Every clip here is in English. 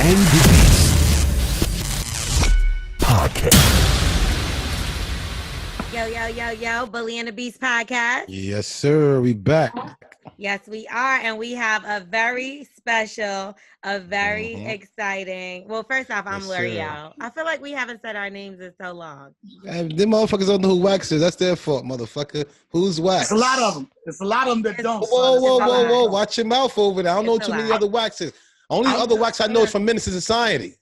and the Beast podcast. Yo, Bully and the Beast podcast. Yes, sir. We back. Yes, we are. And we have a very special, exciting. Well, first off, I'm Yes, Lorel. I feel like we haven't said our names in so long. Them motherfuckers don't know who Wax is. That's their fault, motherfucker. Who's Wax? It's a lot of them. It's a lot of them that don't. Whoa. Watch your mouth over there. I don't know It's too a many lot. other Waxes. Only other Wax I know is from Menace to Society.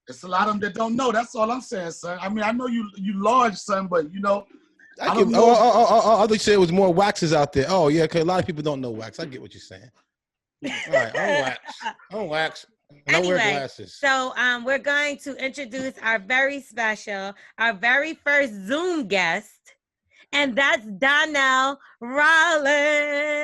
It's a lot of them that don't know. That's all I'm saying, son. I mean, I know you large, son, but you know. I thought you said it was more Waxes out there. Oh, yeah, because a lot of people don't know Wax. I get what you're saying. All right, I'm Wax. And I wear glasses. So we're going to introduce our very special, our very first Zoom guest, and that's Donnell Rawlings.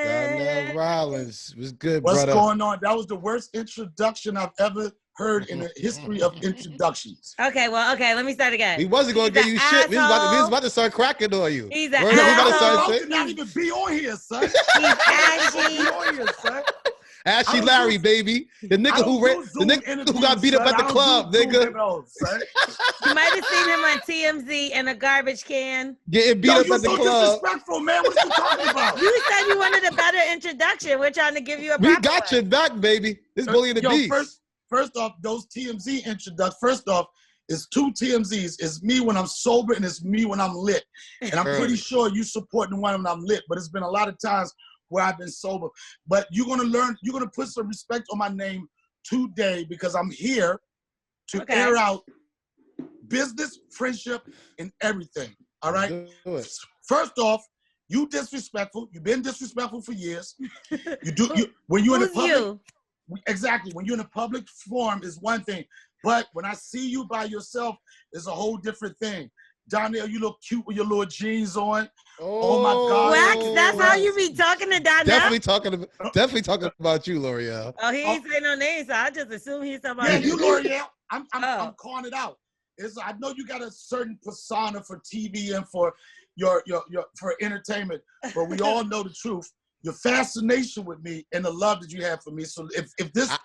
Donnell Rawlings. Was good, What's brother. going on? That was the worst introduction I've ever heard in the history of introductions. Okay, let me start again. We wasn't going to give you shit. We was about to start cracking on you. He's an Word up, we about to start asshole. saying- Not even be on here, son. He's ashy. Be on here, son. Ashy I don't Larry, do- baby. The I nigga don't who do ran, the Zoom nigga interviews, who got beat up son. at the I don't club, do Zoom nigga. demos, son. You might have seen him on TMZ in a garbage can. Getting beat Yo, up you at the so club. disrespectful, man. What are you talking about? You said you wanted a better introduction. We're trying to give you a We proper got one. your back, baby. This Bully and the Yo, Beast. First off, those TMZ introductions. First off, it's two TMZs. It's me when I'm sober and it's me when I'm lit. And I'm pretty sure you supporting one when I'm lit. But it's been a lot of times where I've been sober. But you're gonna learn. You're gonna put some respect on my name today because I'm here to air out business, friendship, and everything. All right. Do it. First off, you disrespectful. You've been disrespectful for years. When you're in a Who's public. you? Exactly. When you're in a public forum is one thing, but when I see you by yourself, it's a whole different thing. Donnell, you look cute with your little jeans on. Oh my God. Wax, that's how you be talking to Donnell? Definitely talking about you, L'Oreal. Oh, he ain't say no names, so I just assume he's talking Yeah, about you, L'Oreal. I'm calling it out. I know you got a certain persona for TV and for your for entertainment, but we all know the truth. Your fascination with me and the love that you have for me. So if this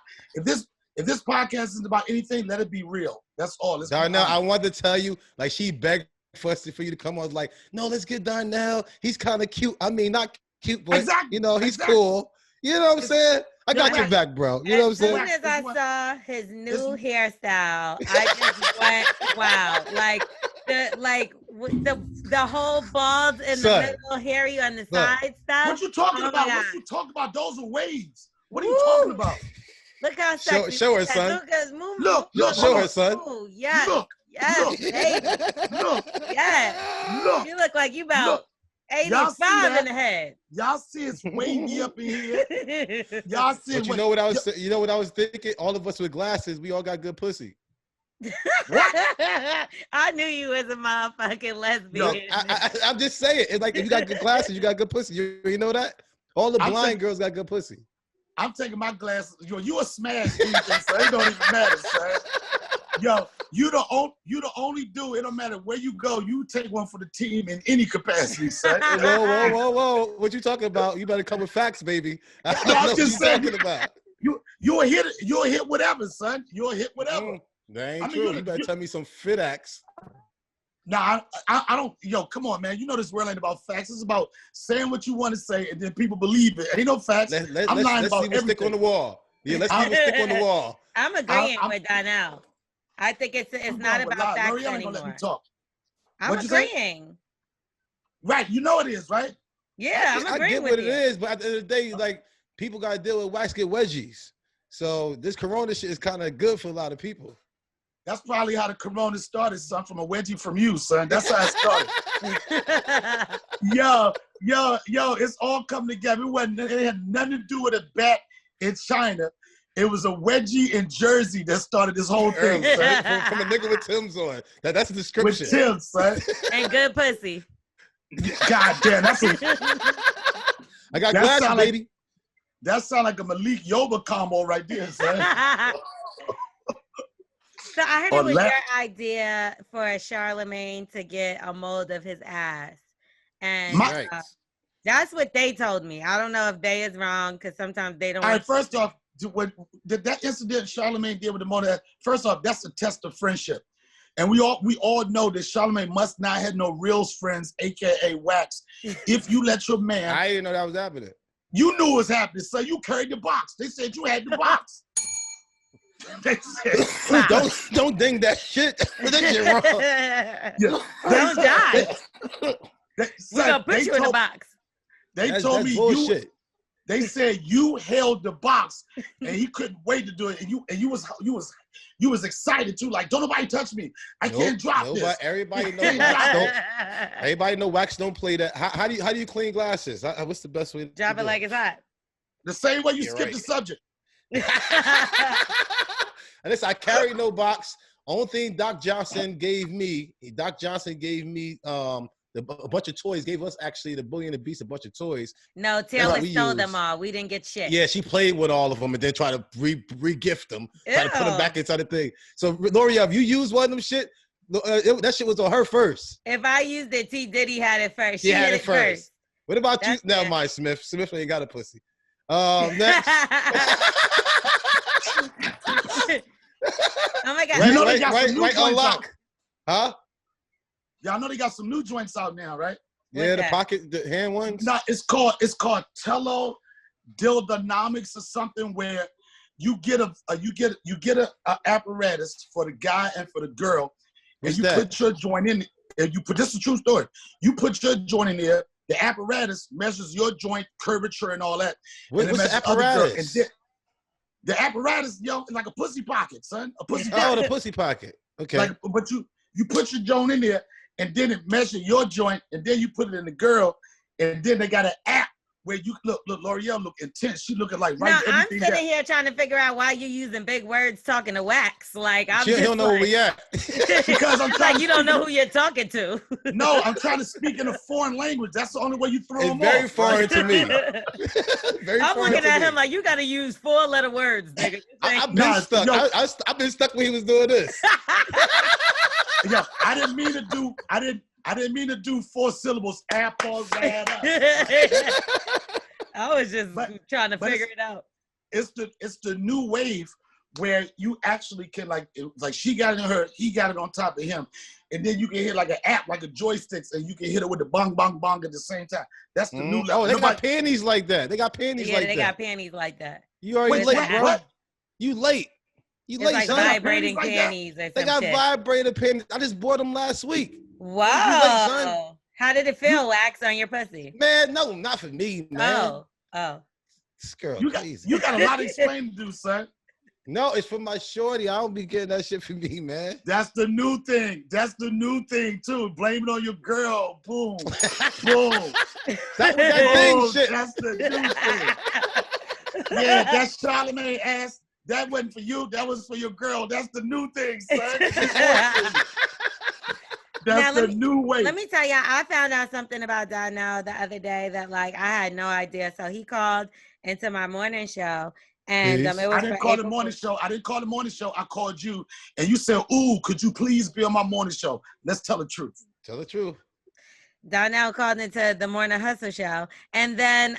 podcast is about anything, let it be real. That's all. Donnell, I wanted to tell you, like she begged for you to come on. Like, no, let's get Donnell. He's kind of cute. I mean, not cute, but you know, he's cool. You know what I'm saying? I got your back, bro. You know what I'm saying? As soon as I saw his new hairstyle, I just went, wow. The whole bald in the middle, hairy on the side stuff. What you talking Oh about? my What God. you talking about? Those are waves. What are you talking about? Look how sexy. Show her, son. Look, Show her, son. Ooh, yes. Look, Yes, look, baby. look, Yes. look. You look like you about Look. Y'all see 85 that? in the head. Y'all see it's wavy up in here. Y'all see But you know what I was thinking? All of us with glasses, we all got good pussy. I knew you was a motherfucking lesbian. I'm just saying. It's like if you got good glasses, you got good pussy. You know that? All the blind girls got good pussy. I'm taking my glasses. Yo, you a smash anything, so it don't even matter, son. Yo, you the only dude. It don't matter where you go. You take one for the team in any capacity, son. Whoa! What you talking about? You better come with facts, baby. I don't know I'm what just you saying. talking about. You'll hit whatever, son. You'll hit whatever. That ain't I mean, true. You better tell me some fit acts. Nah, I don't. Yo, come on, man. You know this world ain't about facts. It's about saying what you want to say, and then people believe it. Ain't no facts. Let's I'm lying see about what stick on the wall. Yeah, let's see what stick on the wall. I'm agreeing with Donnell. I think it's not about facts L'Oreal ain't gonna let me anymore. talk. I'm What'd you say? agreeing. Right, you know it is, right? Yeah, I'm I agreeing get with what you. it is, but at the end of the day, like people got to deal with wax get wedgies. So this Corona shit is kind of good for a lot of people. That's probably how the Corona started, son, from a wedgie from you, son. That's how it started. Yo, it's all coming together. It had nothing to do with a bat in China. It was a wedgie in Jersey that started this whole thing, son. From a nigga with Tim's on. That's a description. With Tim, son. And good pussy. God damn, I got that glasses, sound like- baby. that sound like a Malik Yoba combo right there, son. So I heard Or it was la- your idea for Charlemagne to get a mold of his ass. And Right. that's what they told me. I don't know if they is wrong because sometimes they don't All want right, first off, did that incident Charlamagne did with the motor? First off, that's a test of friendship. And we all know that Charlamagne must not have no real friends, aka wax. If you let your man, I didn't know that was happening. You knew it was happening, so you carried the box. They said you had the box. They said, don't ding that shit. That shit wrong. Yeah. Don't die. We're gonna put you in the box. They told me bullshit. They said you held the box and he couldn't wait to do it. And you was excited too. Like, don't nobody touch me. I can't drop this. Everybody know wax. Everybody know wax don't play that. How do you clean glasses? What's the best way to drop it like it's hot? The same way you skip the subject. And listen, I carry no box. Only thing Doc Johnson gave me a bunch of toys, gave us actually, the Bully and the Beast, a bunch of toys. No, Taylor stole them all. We didn't get shit. Yeah, she played with all of them and then try to re-gift them, try to put them back inside the thing. So, Lorel, if you used one of them shit, that shit was on her first. If I used it, T. Diddy had it first. She had it first. What about you? Never mind, Smith. Smith ain't got a pussy. Next. Oh my God. Right, unlock. Huh? Y'all know they got some new joints out now, right? Yeah, the hand ones. No, it's called Teledildonomics or something, where you get a apparatus for the guy and for the girl, and put your joint in. And this is a true story. You put your joint in there. The apparatus measures your joint curvature and all that. What's the apparatus? The apparatus, is like a pussy pocket, son. A pussy pocket. Oh, the pussy pocket. Okay. But you put your joint in there, and then it measures your joint, and then you put it in the girl, and then they got an app where you look L'Oreal look intense. She looking like right. No, I'm sitting here trying to figure out why you using big words talking to wax. Like I'm she don't know where we at. Because I'm like you don't know who you're talking to. No, I'm trying to speak in a foreign language. That's the only way you throw them very off. Foreign to me. I'm looking at him like you got to use 4-letter words, nigga. I've been stuck. I've been stuck when he was doing this. Yo, I didn't mean to do 4 syllables. Apple, right up. I was just trying to figure it out. It's the new wave where you actually can like she got it in her, he got it on top of him, and then you can hit like an app, like a joysticks, and you can hit it with the bong bong bong at the same time. That's the new level. Oh, they got panties like that. They got panties like that. Yeah, they got panties like that. You already late, bro. What? You late. You late, like son. vibrating panties. Like they got vibrating panties. I just bought them last week. Wow. How did it feel, wax on your pussy? Man, no, not for me, man. Oh. This girl crazy. You got a lot of explaining to do, son. No, it's for my shorty. I don't be getting that shit for me, man. That's the new thing. That's the new thing, too. Blame it on your girl. Boom. Boom. that thing shit. That's the new thing. Yeah, that's Charlamagne ass. That wasn't for you. That was for your girl. That's the new thing, son. That's the new way. Let me tell you, I found out something about Donnell the other day that like I had no idea. So he called into my morning show, and it was I didn't call the morning show. I didn't call the morning show. I called you, and you said, "Ooh, could you please be on my morning show?" Let's tell the truth. Tell the truth. Donnell called into the Morning Hustle show, and then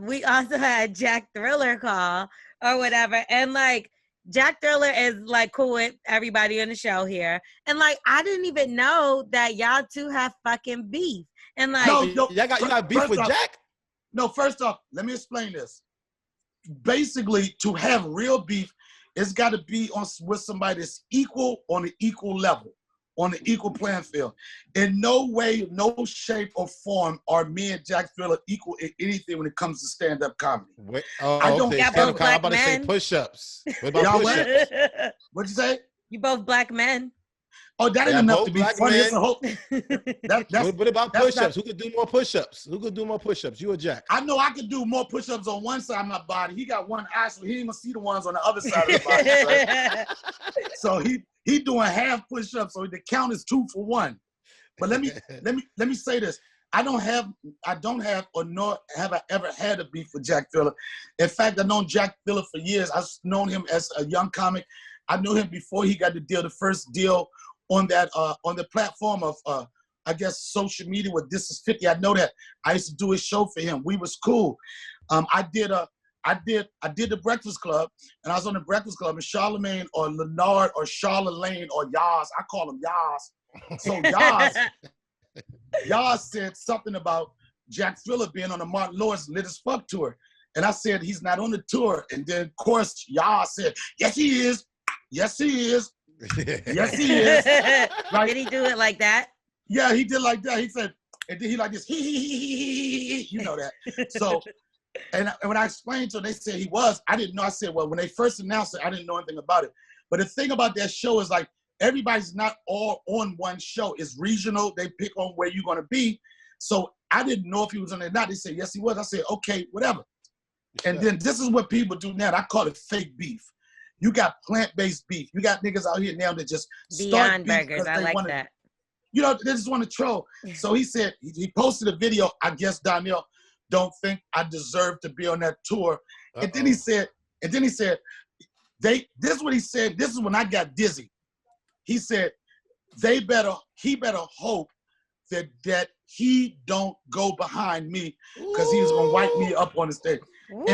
we also had Jack Thriller call or whatever, and like. Jack Thriller is like cool with everybody on the show here. And like, I didn't even know that y'all two have fucking beef. And like, you got beef with Jack? No, first off, let me explain this. Basically, to have real beef, it's got to be with somebody that's equal on an equal level, on an equal playing field. In no way, no shape or form are me and Jack Thriller equal in anything when it comes to stand-up comedy. I don't get both black I'm about to say push-ups. What about push-ups? What'd you say? You both black men. Oh, that ain't enough to be funny. What about push-ups? Who could do more push-ups? Who could do more push-ups? You or Jack? I know I could do more push-ups on one side of my body. He got one eye, so he ain't gonna see the ones on the other side of the body. So he doing half push-ups, so the count is 2 for 1. But let me say this. I don't have or nor have I ever had a beef with Jack Thriller. In fact, I've known Jack Thriller for years. I've known him as a young comic. I knew him before he got the first deal on the platform of I guess social media with This Is 50. I know that. I used to do a show for him. We was cool. I did a I did the Breakfast Club, and I was on the Breakfast Club, and Charlamagne or Leonard or Charlamagne or Yaz, I call him Yaz. So Yaz said something about Jack Thriller being on the Martin Lawrence Lit as Fuck tour. And I said, he's not on the tour. And then, of course, Yaz said, yes, he is. Yes, he is. Yes, he is. Did he do it like that? Yeah, he did like that. He said, and then he like this, he, you know that. So, and when I explained to them, they said he was. I didn't know. I said, well, when they first announced it, I didn't know anything about it. But the thing about that show is like, everybody's not all on one show. It's regional. They pick on where you're going to be. So I didn't know if he was on there or not. They said, yes, he was. I said, okay, whatever. And then this is what people do now. I call it fake beef. You got plant-based beef. You got niggas out here now that just Beyond Burgers. I like that. You know, they just want to troll. So he said, he posted a video, I guess Donnell don't think I deserve to be on that tour. And then he said, this is what he said. This is when I got dizzy. He said, he better hope that he don't go behind me because he's gonna wipe me up on the stage. And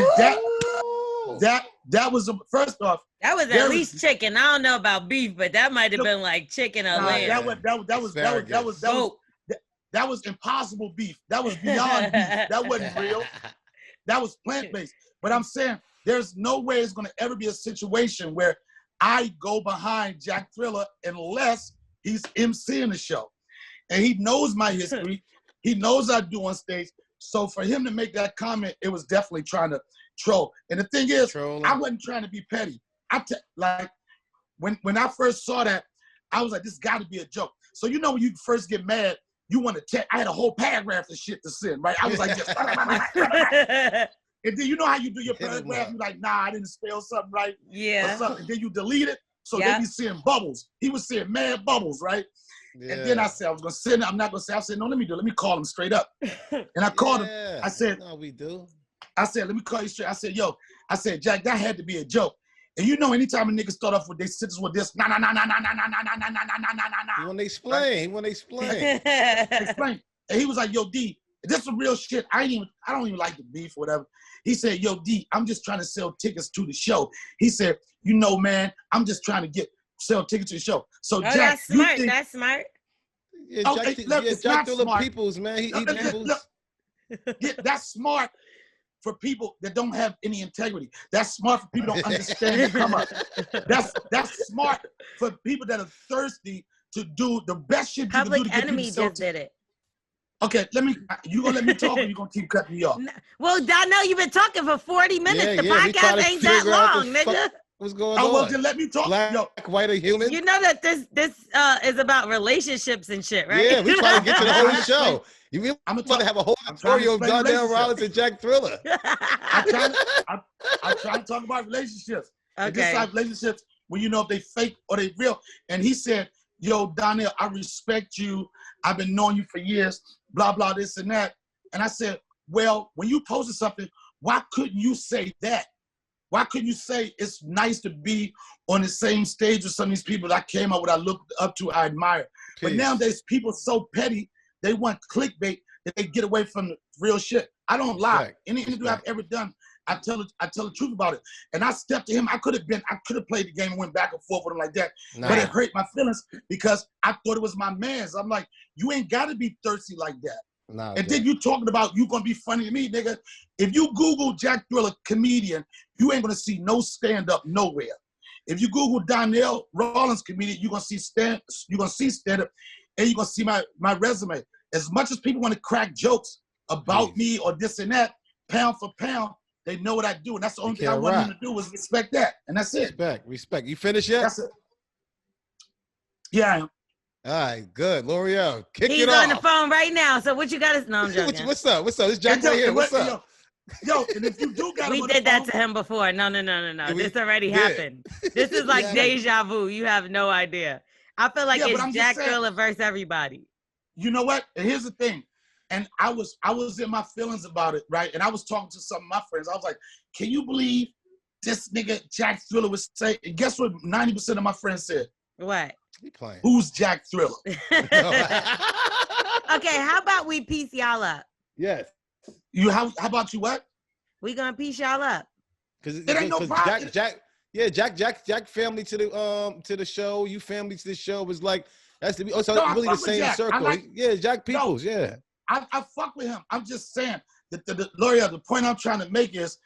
that was first off. That was at least chicken. I don't know about beef, but that might have been like chicken or lamb. That was impossible beef. That was beyond beef. That wasn't real. That was plant-based. But I'm saying there's no way it's gonna ever be a situation where I go behind Jack Thriller unless he's emceeing the show. And he knows my history. He knows I do on stage. So for him to make that comment, it was definitely trying to troll. And the thing is, I wasn't trying to be petty. Like when I first saw that, I was like, this got to be a joke. So you know when you first get mad, you want to text. I had a whole paragraph of shit to send, right? I was like, just and then you know how you do your paragraph? You're like, nah, I didn't spell something right. Yeah. Or something. And then you delete it. So they be seeing bubbles. He was saying mad bubbles, right? Yeah. And then I said, I was going to send it. I'm not going to say. I said, no, let me call him straight up. And I called him. I said, no, we do. I said, let me call you straight. I said, yo, Jack, that had to be a joke. And you know, anytime a nigga start off with their sentence with this, nah. He want to explain. Explain. And he was like, yo, D, this is real shit. I don't even like the beef or whatever. He said, yo, D, I'm just trying to sell tickets to the show. He said, you know, man, I'm just trying to sell tickets to the show. So Jack, that's smart. Yeah, Jack Thriller peoples, man. He that's smart for people that don't have any integrity. That's smart for people that don't understand and come up. That's smart for people that are thirsty to do the best shit you can do to get people Enemy just did it. Okay, you gonna let me talk or you gonna keep cutting me off? Well, Donnell, you've been talking for 40 minutes. The podcast ain't that long, nigga. What's going on? Well, then let me talk. Black, white, or human? You know that this is about relationships and shit, right? Yeah, we trying to get to the whole show. I'm about to have a whole story of Donnell Rawlings and Jack Thriller. I'm trying to talk about relationships. Okay. And this type of relationships when you know if they fake or they real. And he said, yo, Donnell, I respect you. I've been knowing you for years, blah, blah, this and that. And I said, well, when you posted something, why couldn't you say that? Why couldn't you say it's nice to be on the same stage with some of these people that I came up with, I looked up to, I admire. Peace. But nowadays, people so petty, they want clickbait that they get away from the real shit. I don't lie. Right. Any interview I've ever done, I tell the truth about it. And I stepped to him. I could have played the game and went back and forth with him like that. Nah. But it hurt my feelings because I thought it was my man's. I'm like, you ain't got to be thirsty like that. Nah, and then you talking about you gonna be funny to me, nigga. If you Google Jack Thriller comedian, you ain't gonna see no stand-up nowhere. If you Google Donnell Rawlings comedian, you're gonna see stand-up, and you're gonna see my resume. As much as people want to crack jokes about me or this and that, pound for pound, they know what I do. And that's the only thing I wanted them to do was respect that. And that's it. Respect. You finished yet? That's it. Yeah, I am. All right, good. L'Oreal, kick He's it off. on the phone right now. So what you got to... No, I'm joking. What's up? This Jack right here. What's up? Yo, and if you do got we did that to him before. No. This already happened. This is like deja vu. You have no idea. I feel like it's Jack Thriller versus everybody. You know what? And here's the thing. And I was in my feelings about it, right? And I was talking to some of my friends. I was like, can you believe this nigga Jack Thriller was saying? And guess what 90% of my friends said? What? He playing. Who's Jack Thriller? Okay, how about we piece y'all up? Yes. How about you what? We gonna piece y'all up. Because it ain't no problem. Jack family to the show. You family to the show was like that's really the same circle. Jack Peoples. I fuck with him. I'm just saying that Lorel, the point I'm trying to make is,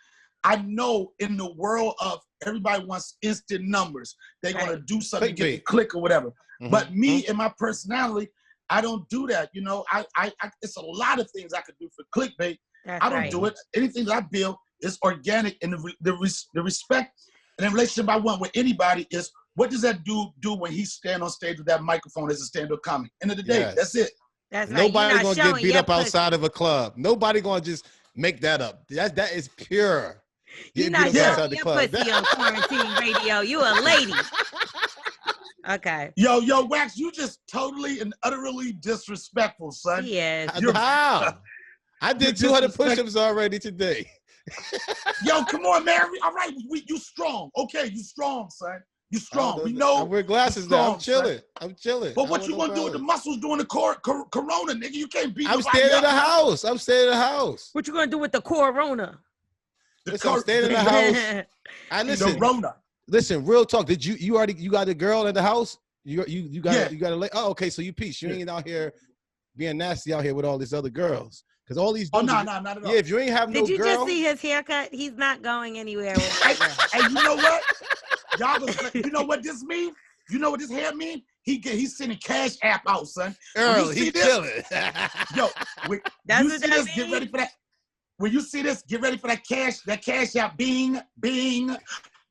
I know in the world of everybody wants instant numbers. They're gonna do something to get the click or whatever. But me and my personality, I don't do that. You know, I it's a lot of things I could do for clickbait. I don't do it. Anything that I build is organic, and the respect and the relationship I want with anybody is, what does that dude do when he stand on stage with that microphone as a stand-up comic? End of the day, that's it. That's Nobody gonna get beat up outside of a club. Nobody gonna just make that up. That is pure. You're not showing your pussy on quarantine radio. You a lady. Okay. Yo, Wax, you just totally and utterly disrespectful, son. Yes. How? I did 200 push-ups already today. Yo, come on, man. All right, you strong. Okay, you strong, son. You strong. We know. I wear glasses now. I'm chilling. Son. I'm chilling. But what you gonna do with the muscles during the corona, nigga? You can't beat nobody. I'm staying in the house. I'm staying in the house. What you gonna do with the corona? I'm staying in the house. The Rona. Listen, real talk. Did you got a girl in the house? You got a oh, okay. So you peace. You ain't out here being nasty out here with all these other girls. Because all these dudes, not at all. Yeah, if you ain't have no girl. Did you just see his haircut? He's not going anywhere. Hey, you know what? You know what this means? You know what this hair means? He's sending cash app out, son. Earl, he's chilling. Yo, when you see this, get ready for that. When you see this, get ready for that cash app. Bing.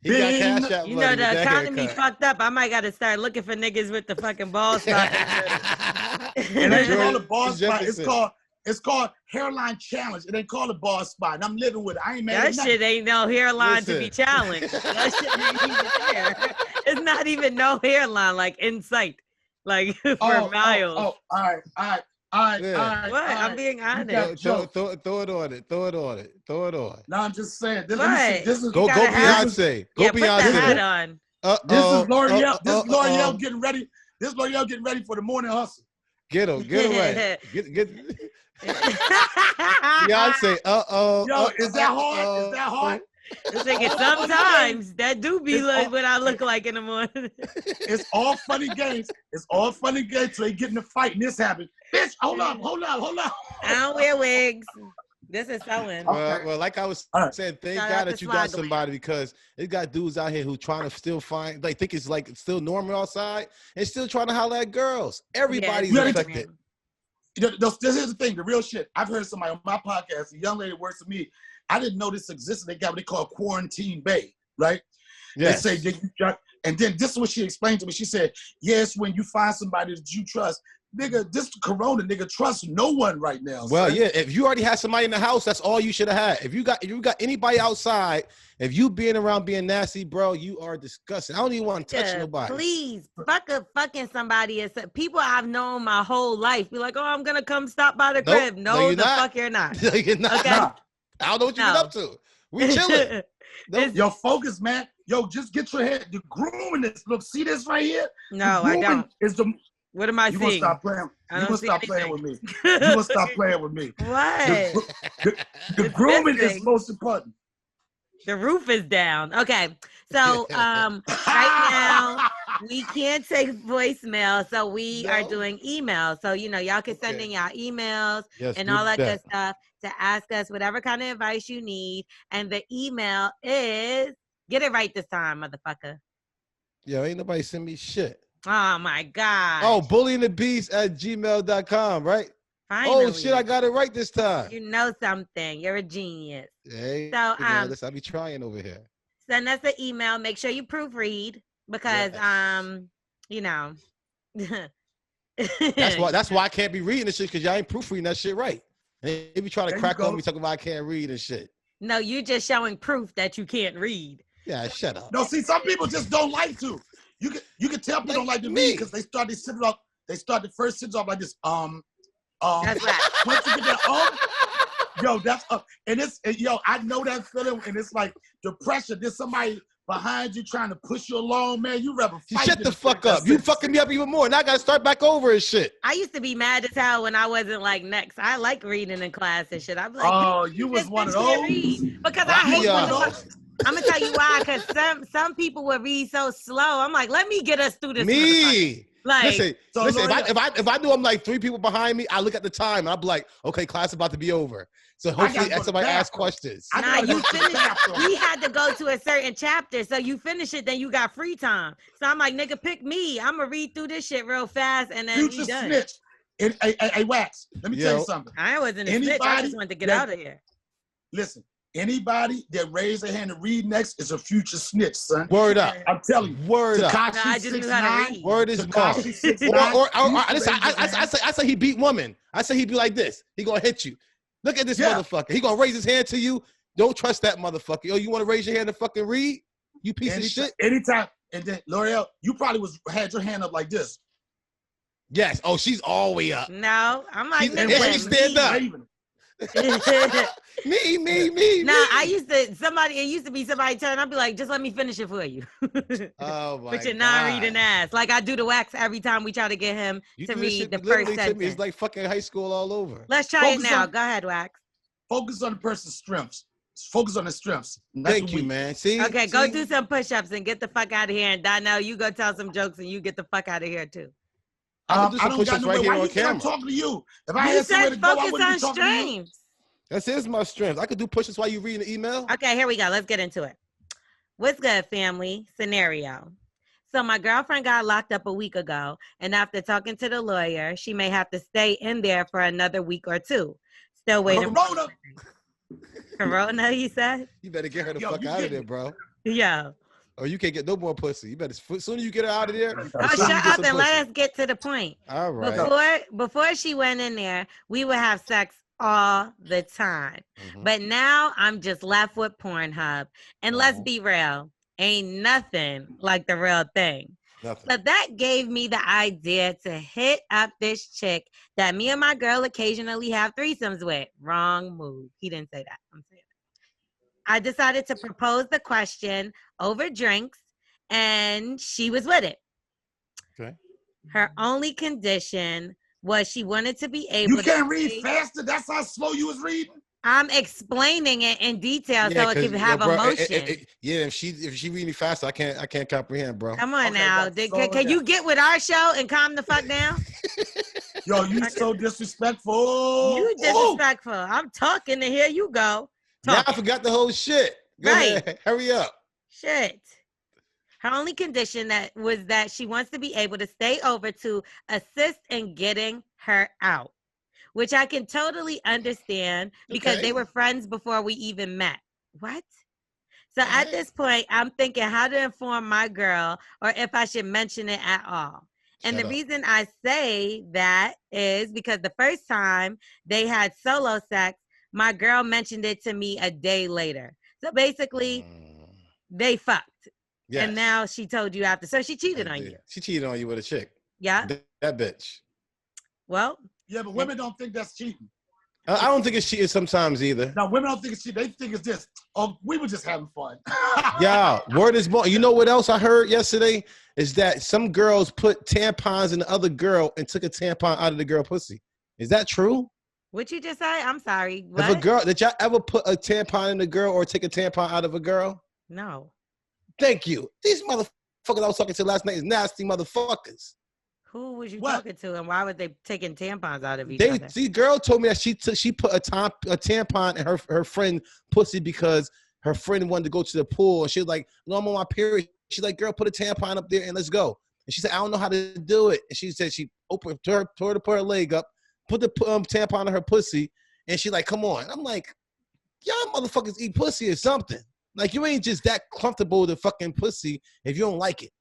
He got cash out you know the economy fucked up. I might gotta start looking for niggas with the fucking ball spot. It ain't called a ball spot. It's called hairline challenge. It ain't called a ball spot. And I'm living with it. I ain't mad. That shit ain't no hairline to be challenged. That shit ain't even there. It's not even no hairline like in sight, like for miles. All right. What? I'm being honest. Throw it on. No, I'm just saying. This is go Beyonce. Go Beyonce. Put the hat on. This is L'Oreal. This is L'Oreal getting ready. This is L'Oreal getting ready for the morning hustle. Get away. Get. Beyonce. Yo, is that hard? Is that hard? Sometimes that do be like what I look like in the morning. It's all funny games. It's all funny games till they get in the fight and this happens. Bitch, hold up. I don't wear wigs. This is sewing. Well, like I was saying, thank God that you got somebody, because they got dudes out here who trying to still find, like, think it's like it's still normal outside and still trying to holler at girls. Everybody's affected. This is the thing, the real shit. I've heard somebody on my podcast, a young lady works with me. I didn't know this existed. They got what they call quarantine bae, right? Yes. They say, and then this is what she explained to me. She said, yes, when you find somebody that you trust. Nigga, this corona, nigga, trust no one right now. Well, yeah, if you already had somebody in the house, that's all you should have had. If you got anybody outside, if you being around being nasty, bro, you are disgusting. I don't even want to touch nobody. Please, fucking somebody. People I've known my whole life be like, oh, I'm gonna come stop by the crib. No, the fuck you're not. No, you're not. Okay? I don't know what you've been up to. We chilling. Yo, focus, man. Yo, just get your head. The grooming this. Look, see this right here? No, I don't. What am I seeing? You gonna stop playing. You gonna stop playing with me. You gonna stop playing with me. What? The grooming is most important. The roof is down. Okay, so right now we can't take voicemail, so we are doing emails. So y'all can send in y'all emails and all that good stuff to ask us whatever kind of advice you need. And the email is, get it right this time, motherfucker. Yo, ain't nobody send me shit. Oh my God. Oh, bullyingthebeast@gmail.com, right? Finally. Oh shit, I got it right this time. You know something. You're a genius. Hey, so listen, I be trying over here. Send us an email. Make sure you proofread because That's why I can't be reading this shit, because y'all ain't proofreading that shit right. They be trying to crack on me talking about I can't read and shit. No, you just showing proof that you can't read. Yeah, shut up. No, see, some people just don't like to. You can tell people don't like to read because they start the first sentence off like this. That's right. Once you get that yo, that's and I know that feeling, and it's like the pressure. There's somebody behind you trying to push you along, man. You rather fight. Shut the fuck up. You fucking me up even more. Now I gotta start back over and shit. I used to be mad as hell when I wasn't like next. I like reading in class and shit. I'm like, oh, you was one of those? Because I hate I'm gonna tell you why, because some people would read so slow. I'm like, let me get us through this. Me. Like, listen, if I knew I'm like 3 people behind me, I look at the time and I'll be like, okay, class about to be over. So hopefully somebody asks questions. Nah, you finished. We had to go to a certain chapter, so you finish it, then you got free time. So I'm like, nigga, pick me. I'm gonna read through this shit real fast, and then Future snitch. Hey, Wax. Let me tell you something. I wasn't a snitch. I just wanted to get out of here. Listen. Anybody that raised their hand to read next is a future snitch, son. Word up. I'm telling you. Word up. No, I just knew how to read. Word is born. I say he beat women. I say he be like this. He gonna hit you. Look at this motherfucker. He gonna raise his hand to you. Don't trust that motherfucker. Yo, you want to raise your hand and fucking read? You piece of shit. Anytime. And then Lorel, you probably had your hand up like this. Yes. Oh, she's all the way up. No, I'm like, and she stand up. me. Nah, it used to be somebody turn. I'd be like, just let me finish it for you. Oh my With your non-reading ass. Like I do the Wax every time we try to get him to read the first sentence. It's like fucking high school all over. Let's try it now. Go ahead, Wax. Focus on the person's strengths. Focus on the strengths. Thank you, man. See? Okay, go do some push-ups and get the fuck out of here. And Donnell, you go tell some jokes and you get the fuck out of here too. I can do some push-ups right here on camera. I'm talking to you. If I had somewhere to go, I wouldn't be talking to you. That is my strength. I could do push-ups while you reading the email. Okay, here we go. Let's get into it. What's good, family? Scenario. So my girlfriend got locked up a week ago, and after talking to the lawyer, she may have to stay in there for another week or two. Still waiting. Corona, he said? You better get her the fuck out of there, bro. Yeah. Or you can't get no more pussy. You better, as soon as you get her out of there. Shut up and let us get to the point. All right. Before she went in there, we would have sex all the time. Mm-hmm. But now I'm just left with Pornhub. And let's be real, ain't nothing like the real thing. Nothing. So that gave me the idea to hit up this chick that me and my girl occasionally have threesomes with. Wrong move. He didn't say that. I'm saying that. I decided to propose the question over drinks, and she was with it. Okay. Her only condition was she wanted to be able to... You can't read faster? That's how slow you was reading? I'm explaining it in detail so it can have emotion. If she reading faster, I can't comprehend, bro. Come on now. Can you get with our show and calm the fuck down? Yo, you so disrespectful. You disrespectful. I'm talking, and here you go. Now I forgot the whole shit. Go ahead. Hurry up. Shit. Her only condition was that she wants to be able to stay over to assist in getting her out, which I can totally understand because they were friends before we even met. What? So at this point, I'm thinking how to inform my girl or if I should mention it at all. And the reason I say that is because the first time they had solo sex, my girl mentioned it to me a day later. So basically, they fucked. Yes. And now she told you after. So she cheated on you. She cheated on you with a chick. Yeah. That bitch. Well. Yeah, but women don't think that's cheating. I don't think it's cheating sometimes either. No, women don't think it's cheating. They think it's this. Oh, we were just having fun. Yeah, word is born. You know what else I heard yesterday? Is that some girls put tampons in the other girl and took a tampon out of the girl pussy. Is that true? What you just say? I'm sorry. What? If a girl, did y'all ever put a tampon in a girl or take a tampon out of a girl? No. Thank you. These motherfuckers I was talking to last night is nasty motherfuckers. Who was you talking to, and why were they taking tampons out of each other? See, girl told me that she put a tampon in her friend pussy because her friend wanted to go to the pool, and she was like, "No, I'm on my period." She's like, "Girl, put a tampon up there and let's go." And she said, "I don't know how to do it." And she said she opened her to put her leg up, put the tampon in her pussy, and she like, "Come on." And I'm like, "Y'all motherfuckers eat pussy or something." Like, you ain't just that comfortable with the fucking pussy if you don't like it.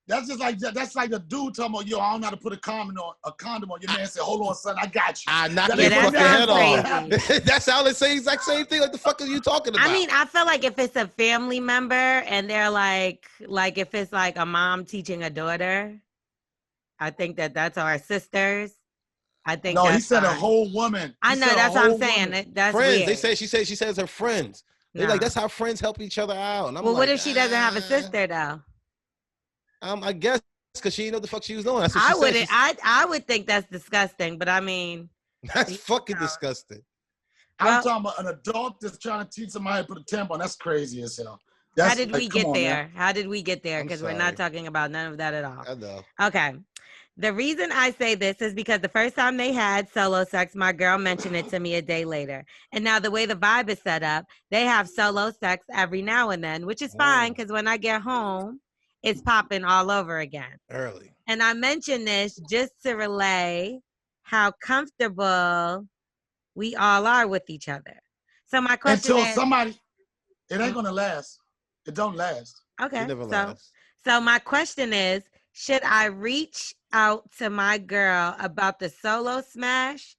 That's just like the dude talking about, yo, I don't know how to put a condom on. Your man said, hold on, son, I got you. I knocked your fucking head off. That's how they say exact same thing. Like, the fuck are you talking about? I mean, I feel like if it's a family member and they're like if it's like a mom teaching a daughter, I think that's our sisters. I think no, he said a whole woman. I know, that's what I'm saying. That's friends. Weird. She says her friends. They're like, that's how friends help each other out. And I'm well, what if she doesn't have a sister though? I guess because she didn't know what the fuck she was doing. That's what I wouldn't. I would think that's disgusting, but I mean, that's fucking disgusting. I'm talking about an adult that's trying to teach somebody how to put a tampon. That's crazy as hell. How did we get there? How did we get there? Because we're not talking about none of that at all. I know. Okay. The reason I say this is because the first time they had solo sex, my girl mentioned it to me a day later. And now the way the vibe is set up, they have solo sex every now and then, which is fine because when I get home, it's popping all over again. Early. And I mentioned this just to relay how comfortable we all are with each other. So my question until is, somebody, it ain't gonna last. It don't last. Okay. It never lasts. So my question is, should I reach out to my girl about the solo smash,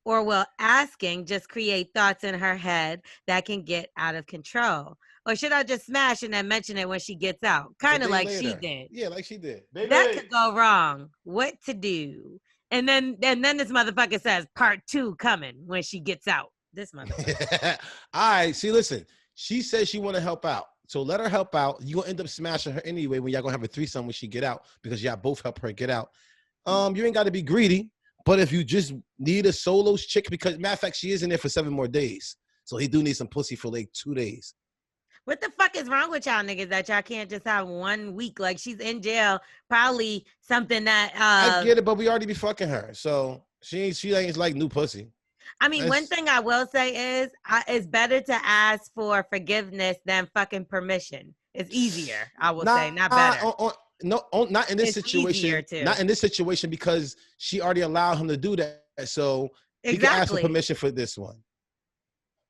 or will asking just create thoughts in her head that can get out of control? Or should I just smash and then mention it when she gets out? Kind of like she did. Yeah, like she did. That could go wrong. What to do? And then this motherfucker says part 2 coming when she gets out. This motherfucker. All right, see, listen. She says she want to help out. So let her help out. You're going to end up smashing her anyway when y'all going to have a threesome when she get out because y'all both help her get out. You ain't got to be greedy, but if you just need a solo chick, because matter of fact, she is in there for 7 more days. So he do need some pussy for like 2 days. What the fuck is wrong with y'all niggas that y'all can't just have 1 week? Like she's in jail, probably something that I get it, but we already be fucking her. So she ain't like new pussy. I mean, one thing I will say is it's better to ask for forgiveness than fucking permission. It's easier, I will say, not better. Not in this situation. Not in this situation because she already allowed him to do that. So he can ask for permission for this one.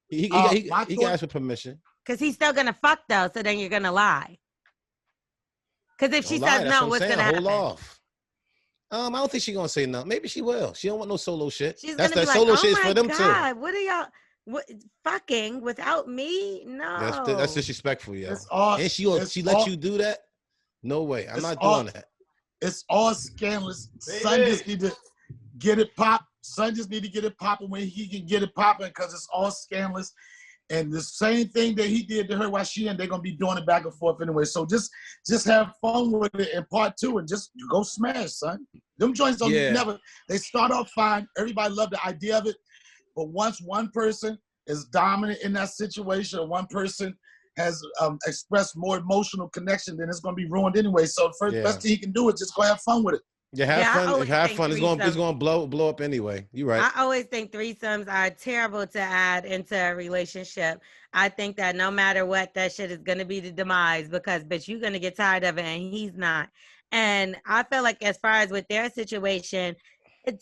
He can ask for permission. Because he's still going to fuck, though, so then you're going to lie. Because if she says no, what's going to happen? Hold off. I don't think she's going to say no. Maybe she will. She don't want no solo shit. That's that solo shit for them, too. What are y'all fucking without me? No. That's disrespectful, yeah. And she let you do that? No way. I'm not doing that. It's all scandalous. Son just need to get it popped. Son just need to get it popping when he can get it popping because it's all scandalous. And the same thing that he did to her while she in, they're gonna be doing it back and forth anyway. So just have fun with it in part 2 and just go smash, son. Them joints don't never. They start off fine. Everybody love the idea of it, but once one person is dominant in that situation, or one person has expressed more emotional connection, then it's gonna be ruined anyway. So the best thing he can do is just go have fun with it. Yeah, have fun. It's gonna blow up anyway. You're right. I always think threesomes are terrible to add into a relationship. I think that no matter what, that shit is gonna be the demise because bitch, you're gonna get tired of it and he's not. And I feel like as far as with their situation,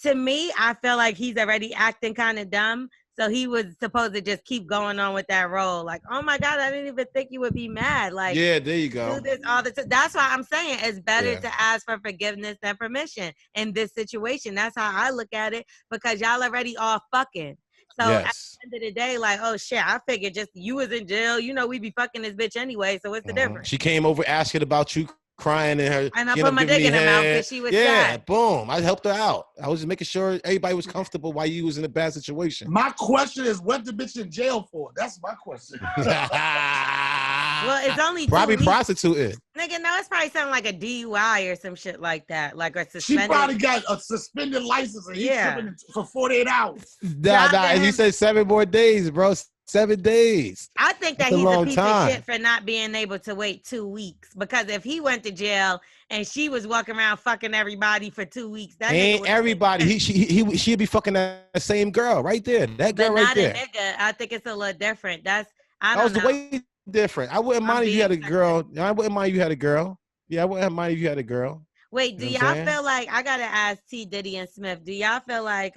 to me, I feel like he's already acting kind of dumb. So he was supposed to just keep going on with that role. Like, oh my God, I didn't even think you would be mad. Like, yeah, there you go. Do this all the time. That's why I'm saying it's better to ask for forgiveness than permission in this situation. That's how I look at it because y'all already all fucking. So at the end of the day, like, oh shit, I figured just you was in jail. You know, we be fucking this bitch anyway. So what's the difference? She came over asking about you. Crying in her, and I put my dick in her mouth because she was sad. Boom. I helped her out. I was just making sure everybody was comfortable while you was in a bad situation. My question is, what the bitch in jail for? That's my question. Well, it's only probably prostituting. Nigga, no, it's probably something like a DUI or some shit like that, like a suspended. She probably got a suspended license and he's tripping for 48 hours. Nah. He said 7 more days, bro. 7 days. I think that he's a piece of shit for not being able to wait 2 weeks. Because if he went to jail and she was walking around fucking everybody for 2 weeks, that ain't everybody. She'd be fucking that same girl right there. That girl right there. Nigga, I think it's a little different. I don't know. Way different. I wouldn't mind if you had a girl. I wouldn't mind if you had a girl. Yeah, I wouldn't mind if you had a cheating. Wait, do y'all feel like I gotta ask T, Diddy, and Smith? Do y'all feel like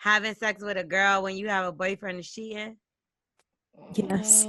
having sex with a girl when you have a boyfriend is cheating? Yes.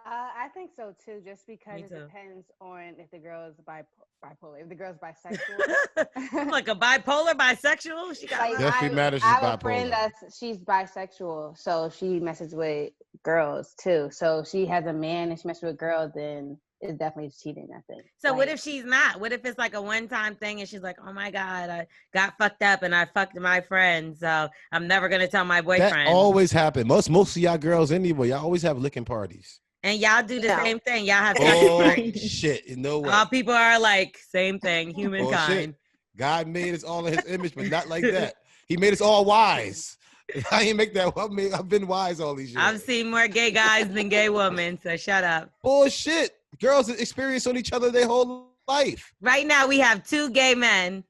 I think so too, just because it depends on if the girl is bipolar. If the girl's bisexual. Like a bipolar, bisexual? She got like, definitely matters. I have a friend she's bisexual, so she messes with girls too. So she has a man and she messes with a girl, then it's definitely cheating, I think. So what if she's not? What if it's like a one-time thing and she's like, oh my God, I got fucked up and I fucked my friend, so I'm never going to tell my boyfriend. That always happen. Most of y'all girls anyway, y'all always have licking parties. And y'all do the same thing. Y'all have shit, no way. All people are like, same thing, humankind. God made us all in his image, but not like that. He made us all wise. I ain't make that. I've been wise all these years. I've seen more gay guys than gay women, so shut up. Bullshit. Girls experience on each other their whole life. Right now, we have 2 gay men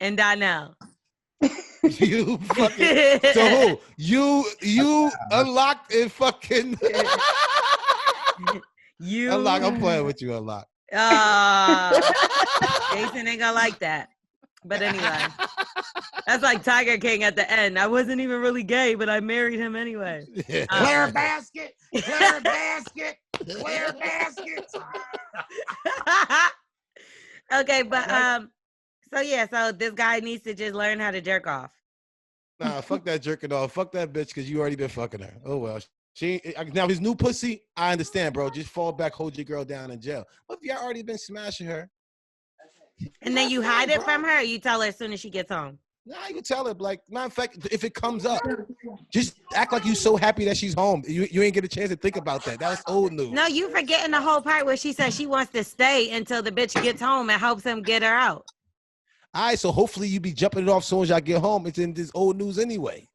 and Donnell. You fucking. So who? You unlocked and fucking. You. Unlock. I'm playing with you, Unlock. Jason ain't gonna like that. But anyway, that's like Tiger King at the end. I wasn't even really gay, but I married him anyway. Clear basket, clear basket, clear basket. Okay, but so this guy needs to just learn how to jerk off. Nah, fuck that jerking off. Fuck that bitch because you already been fucking her. Oh well. Now his new pussy, I understand, bro. Just fall back, hold your girl down in jail. What if y'all already been smashing her? And then you hide it from her, or you tell her as soon as she gets home? Nah, you can tell her, like, matter of fact, if it comes up, just act like you so happy that she's home. You ain't get a chance to think about that. That was old news. No, you forgetting the whole part where she says she wants to stay until the bitch gets home and helps him get her out. All right, so hopefully you be jumping it off as soon as y'all get home. It's in this old news anyway.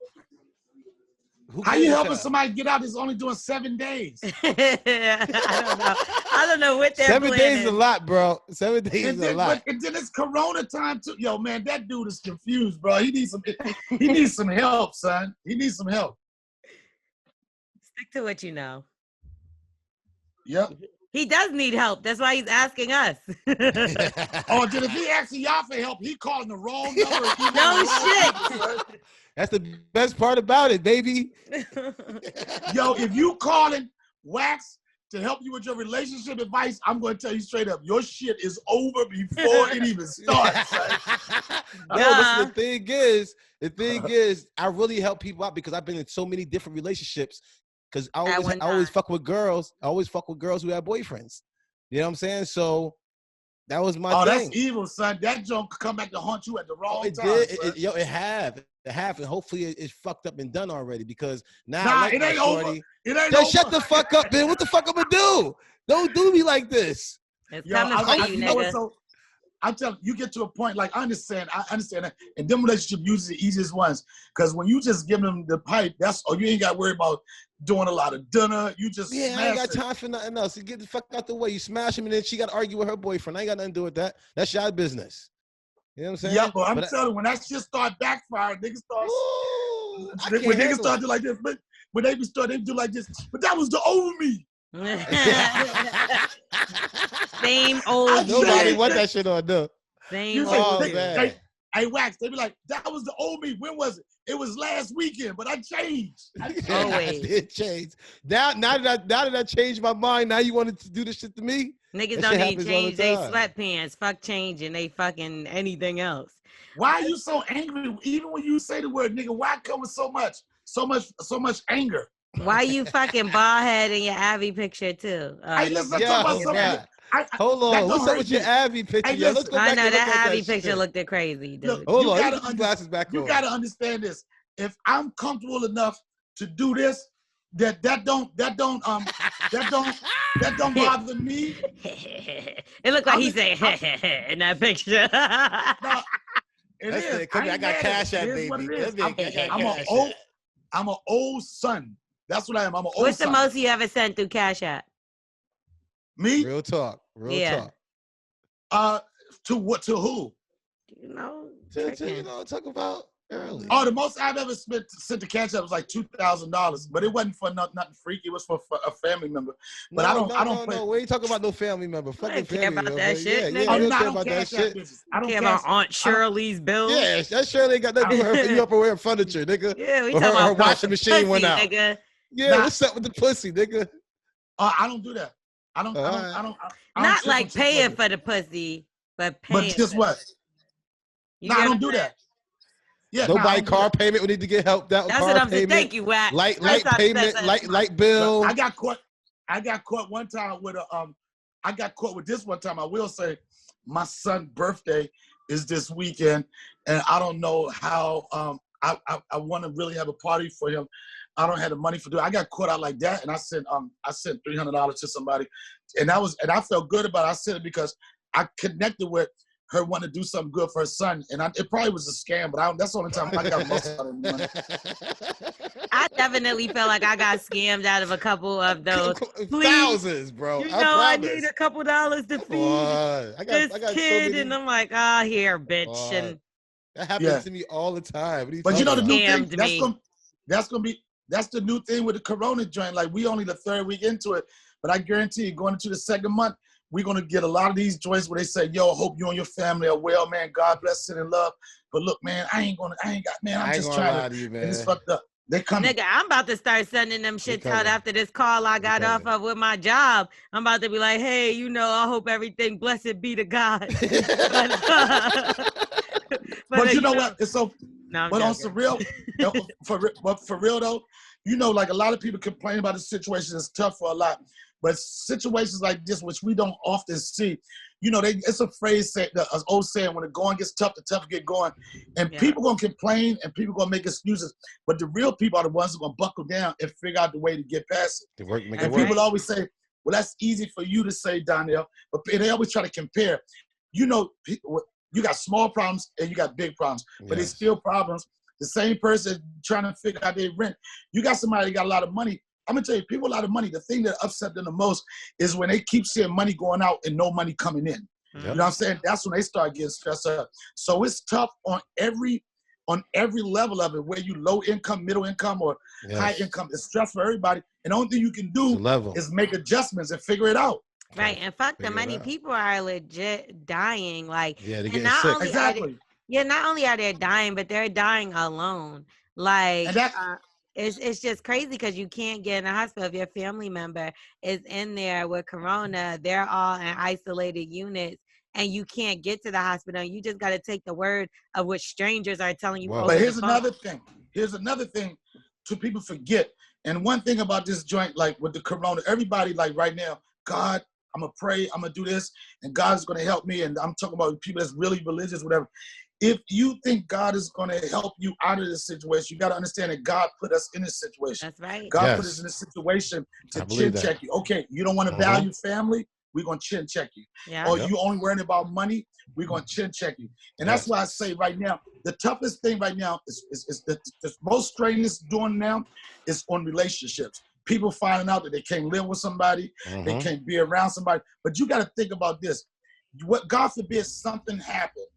How you helping somebody get out that's only doing 7 days? I don't know what they're 7 days is a lot, bro. 7 days is a lot. And then it's Corona time too. Yo, man, that dude is confused, bro. He needs some help, son. He needs some help. Stick to what you know. Yep. He does need help. That's why he's asking us. Oh, then if he asking y'all for help, he calling the wrong number. No shit. That's the best part about it, baby. Yo, if you calling Wax to help you with your relationship advice, I'm going to tell you straight up, your shit is over before it even starts. No, listen, the thing is, I really help people out because I've been in so many different relationships. Because I always fuck with girls. I always fuck with girls who have boyfriends. You know what I'm saying? So that was my thing. Oh, that's evil, son. That joke could come back to haunt you at the wrong time. It have. And hopefully it's fucked up and done already because now it ain't over. It ain't just over. shut the fuck up, man. What the fuck I'm gonna do? Don't do me like this. It's coming for you, nigga. So, I'm telling you, get to a point, like, I understand that. And them relationship usually the easiest ones. Because when you just give them the pipe, you ain't got to worry about doing a lot of dinner. You just I ain't got time for nothing else. You get the fuck out the way. You smash him and then she got to argue with her boyfriend. I ain't got nothing to do with that. That's y'all business. You know what I'm saying? Yeah, but I'm telling you, when that shit start backfiring, niggas start. When niggas start do like this, but when they do like this. But that was the old me. Same old. Nobody want that shit on though. Same old. Hey, Wax, they be like, that was the old me. When was it? It was last weekend, but I changed. I did change. Now that I changed my mind, now you wanted to do this shit to me? Niggas don't need to change their sweatpants. Fuck changing they fucking anything else. Why are you so angry? Even when you say the word nigga, why come with so much anger? Why you fucking bald head in your Abby picture too? Hey, let's talk about something. Hold on. What's up with your Abby picture? Hey, let's go back I know that Abby shit. picture looked crazy, dude. Look, hold on. Let me put glasses back on. You gotta understand this. If I'm comfortable enough to do this, that don't bother me. It looked like he said in that picture. No, it is. I got cash at baby. I'm an old son. That's what I am. I'm an old son. What's the most you ever sent through Cash App? Me? Real talk. Talk. To what? To who? Talk about early. Oh, the most I've ever sent to Cash App was like $2,000, but it wasn't for nothing freaky. It was for a family member. But I don't. No. We ain't talking about no family member. Fuck the family member. That shit. Yeah, I don't care about that shit. I don't care about Aunt Shirley's bill. Yeah, that Shirley got nothing to do with her. You up her furniture, nigga. Yeah, we talking about her washing machine went out. Nigga. Yeah, what's up with the pussy, nigga? I don't do that. I don't Not like paying for the pussy, but paying. But just what? No, I don't do that. Yeah, nobody car payment. We need to get help. That's what I'm saying. Thank you, Wack. Light payment, light bill. I got caught one time with I got caught with this one time. I will say, my son's birthday is this weekend, and I don't know how. I want to really have a party for him. I don't have the money for it. I got caught out like that, and I sent $300 to somebody, and I felt good about it. I sent it because I connected with her wanting to do something good for her son, and it probably was a scam, but that's the only time I got most out of the money. I definitely feel like I got scammed out of a couple of those. Thousands, bro. You know, I need a couple dollars to feed this kid, and I'm like, here, bitch. And that happens to me all the time. But you know the new thing, that's the new thing with the Corona joint. Like, we only the 3rd week into it, but I guarantee you, going into the 2nd month, we're gonna get a lot of these joints where they say, "Yo, I hope you and your family are well, man. God bless and love." But look, man, I'm just trying to. And it's fucked up. They come. Nigga, I'm about to start sending them shits out after this call I got off of with my job. I'm about to be like, hey, you know, I hope everything blessed be to God. But you know what? It's so. No, but on some real, for real though, you know, like a lot of people complain about the situation. It's tough for a lot. But situations like this, which we don't often see, you know, it's a phrase, an old saying, when the going gets tough, the tough get going. And people going to complain and people going to make excuses. But the real people are the ones who are going to buckle down and figure out the way to get past it. And people always say, well, that's easy for you to say, Donnell. But they always try to compare. You know, you got small problems and you got big problems. But it's still problems. The same person trying to figure out their rent. You got somebody that got a lot of money. I'm gonna tell you, people a lot of money. The thing that upset them the most is when they keep seeing money going out and no money coming in. Yep. You know what I'm saying? That's when they start getting stressed out. So it's tough on every level of it, where you low income, middle income, or high income. It's stress for everybody. And the only thing you can do is make adjustments and figure it out. Right, and fuck the money. People are legit dying. Like, they're getting sick. Exactly. Not only are they dying, but they're dying alone. Like, it's just crazy because you can't get in the hospital if your family member is in there with Corona. They're all in isolated units, and you can't get to the hospital. You just got to take the word of what strangers are telling you. But here's another thing. Here's another thing to people forget. And one thing about this joint, like with the Corona, everybody, like right now, God, I'm going to pray, I'm going to do this, and God's going to help me. And I'm talking about people that's really religious, whatever. If you think God is going to help you out of this situation, you got to understand that God put us in this situation. That's right. God put us in this situation to chin check you. Okay, you don't want to value family, we're going to chin check you. Yeah. Or you only worrying about money, we're going to chin check you. And that's why I say right now, the toughest thing right now is the most strain it's doing now is on relationships. People finding out that they can't live with somebody, they can't be around somebody. But you got to think about this. What, God forbid something happened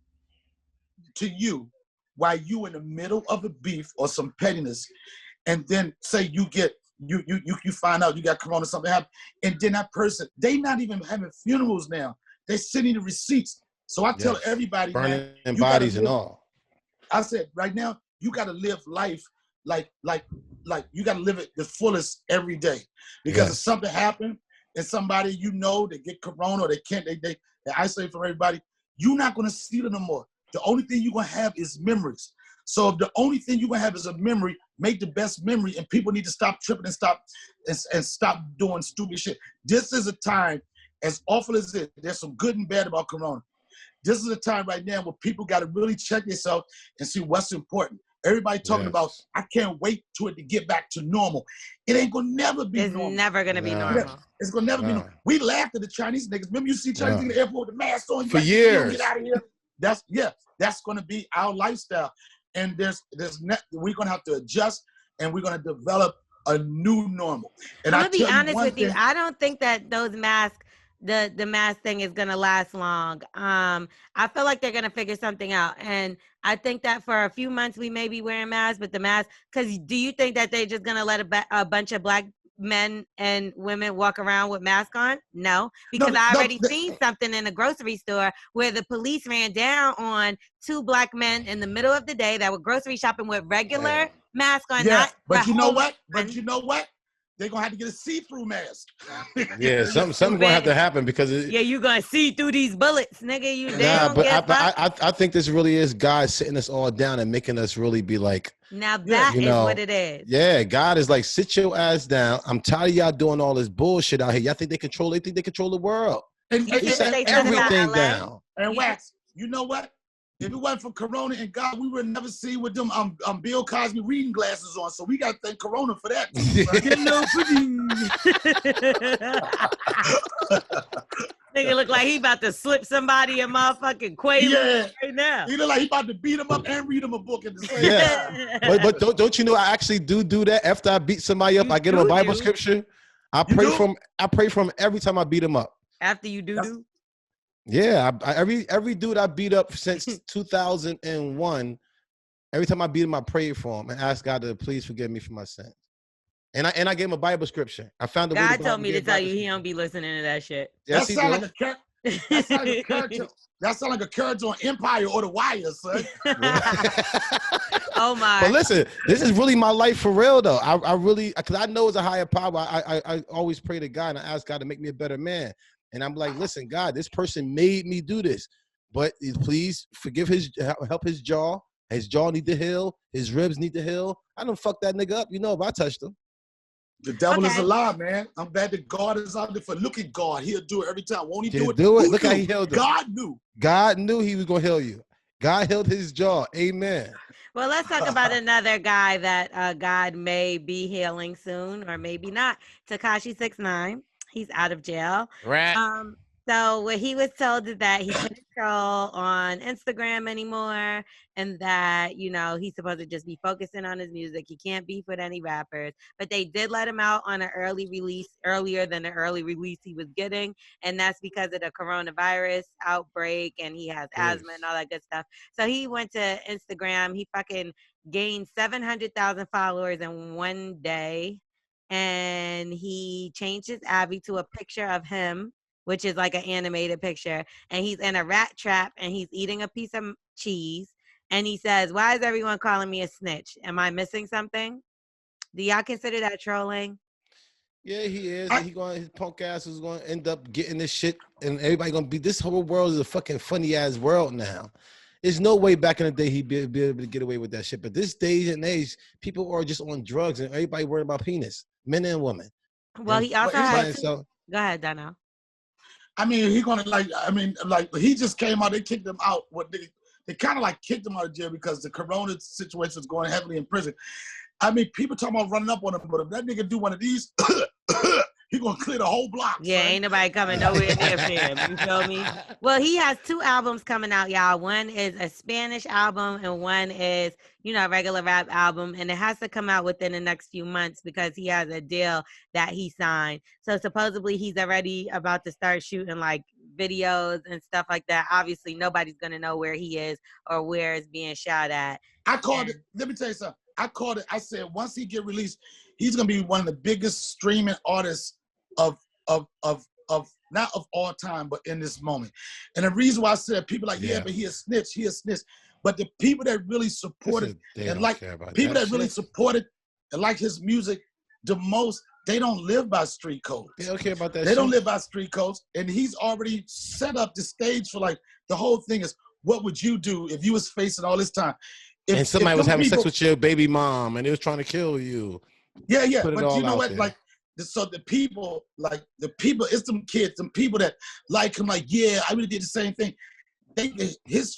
to you while you in the middle of a beef or some pettiness, and then say you find out you got Corona, something happened, and then that person, they not even having funerals now. They're sending the receipts. So I tell everybody, burning bodies and all. I said, right now, you got to live life like you got to live it the fullest every day. Because if something happened and somebody you know, they get Corona or they isolate from everybody, you're not going to see them no more. The only thing you're going to have is memories. So if the only thing you're going to have is a memory, make the best memory, and people need to stop tripping and stop doing stupid shit. This is a time, as awful as it, there's some good and bad about Corona. This is a time right now where people got to really check themselves and see what's important. Everybody talking about, I can't wait to it to get back to normal. It ain't going to never be normal. It's never going to be normal. It's going to never be normal. We laughed at the Chinese niggas. Remember you see Chinese in the airport with the mask on? For years. Get out of here. That's going to be our lifestyle. And we're going to have to adjust, and we're going to develop a new normal. And I'm going to be honest with you. I don't think that those masks, the mask thing is going to last long. I feel like they're going to figure something out. And I think that for a few months we may be wearing masks, but the mask, because do you think that they're just going to let a bunch of black men and women walk around with masks on? No, because I already seen something in a grocery store where the police ran down on 2 black men in the middle of the day that were grocery shopping with regular masks on. Yeah, but you know what? They're going to have to get a see-through mask. Something's going to have to happen because you're going to see through these bullets, nigga. I think this really is God sitting us all down and making us really be like, now that is what it is. Yeah, God is like, sit your ass down. I'm tired of y'all doing all this bullshit out here. Y'all think they control the world. And everything down. And Wax, you know what? If it wasn't for Corona and God, we would never see with them Bill Cosby reading glasses on. So we got to thank Corona for that. Nigga look like he about to slip somebody a motherfucking Quaalude right now. He look like he about to beat him up and read him a book at the same time. But don't you know I actually do that after I beat somebody up? I get him a Bible scripture. I pray for him every time I beat him up. After you do? Yeah, every dude I beat up since 2001. Every time I beat him, I prayed for him and asked God to please forgive me for my sins. And I gave him a Bible scripture. I found the God told me to tell you he don't be listening to that shit. Yes, that sound like a character on Empire or The Wire, son. Oh my! But listen, this is really my life for real, though. I really, because I know it's a higher power. I always pray to God and I ask God to make me a better man. And I'm like, listen, God, this person made me do this, but please forgive help his jaw. His jaw need to heal. His ribs need to heal. I don't fuck that nigga up, if I touched him. The devil is a lie, man. I'm glad that God is out there for. Look at God. He'll do it every time. Won't he do it? Look how he healed him. God knew. God knew he was going to heal you. God healed his jaw. Amen. Well, let's talk about another guy that God may be healing soon or maybe not. Tekashi 6ix9ine. He's out of jail. Right. So what he was told that he couldn't troll on Instagram anymore, and that, he's supposed to just be focusing on his music. He can't beef with any rappers. But they did let him out on an early release, earlier than the early release he was getting. And that's because of the coronavirus outbreak, and he has asthma and all that good stuff. So he went to Instagram. He fucking gained 700,000 followers in one day. And he changed his Abby to a picture of him, which is like an animated picture. And he's in a rat trap and he's eating a piece of cheese. And he says, "Why is everyone calling me a snitch? Am I missing something?" Do y'all consider that trolling? Yeah, he is. His punk ass is going to end up getting this shit. And everybody going to be, this whole world is a fucking funny ass world now. There's no way back in the day he'd be able to get away with that shit. But this day and age, people are just on drugs and everybody worried about penis, men and women. Well, he also has. Go ahead, Donnell. I mean, he just came out. They kicked him out. They kind of like kicked him out of jail because the corona situation is going heavily in prison. I mean, people talking about running up on him, but if that nigga do one of these, he gonna clear the whole block. Yeah, son. Ain't nobody coming nowhere near him. You feel me? Well, he has 2 albums coming out, y'all. One is a Spanish album, and one is, a regular rap album. And it has to come out within the next few months because he has a deal that he signed. So supposedly he's already about to start shooting like videos and stuff like that. Obviously, nobody's gonna know where he is or where it's being shot at. I called it. Let me tell you something. I called it. I said once he get released, he's gonna be one of the biggest streaming artists of not of all time, but in this moment. And the reason why I said people like, but he a snitch. But the people that really supported and like people that really supported and like his music the most, they don't live by street codes. They don't care about that. They don't live by street codes. And he's already set up the stage for like the whole thing is, what would you do if you was facing all this time? And somebody was having sex with your baby mom and they was trying to kill you. Yeah. But you know what? There. Like, so the people, it's them kids, them people that like him, like, yeah, I really did the same thing. His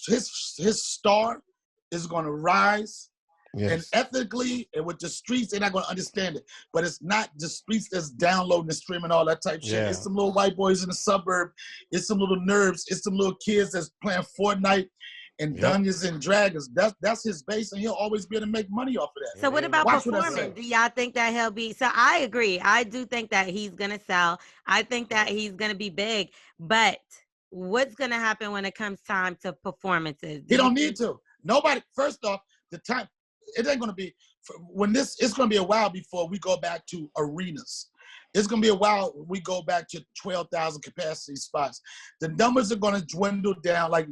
star is going to rise. Yes. And ethically and with the streets, they're not going to understand it. But it's not the streets that's downloading and streaming all that type shit. Yeah. It's some little white boys in the suburb. It's some little nerds. It's some little kids that's playing Fortnite and Dungeons and Dragons. That's his base, and he'll always be able to make money off of that. So what about performing? Do y'all think that he'll be? So I agree. I do think that he's going to sell. I think that he's going to be big. But what's going to happen when it comes time to performances? He don't need to. Nobody, first off, the time, it ain't going to be, it's going to be a while before we go back to arenas. It's going to be a while we go back to 12,000 capacity spots. The numbers are going to dwindle down. Like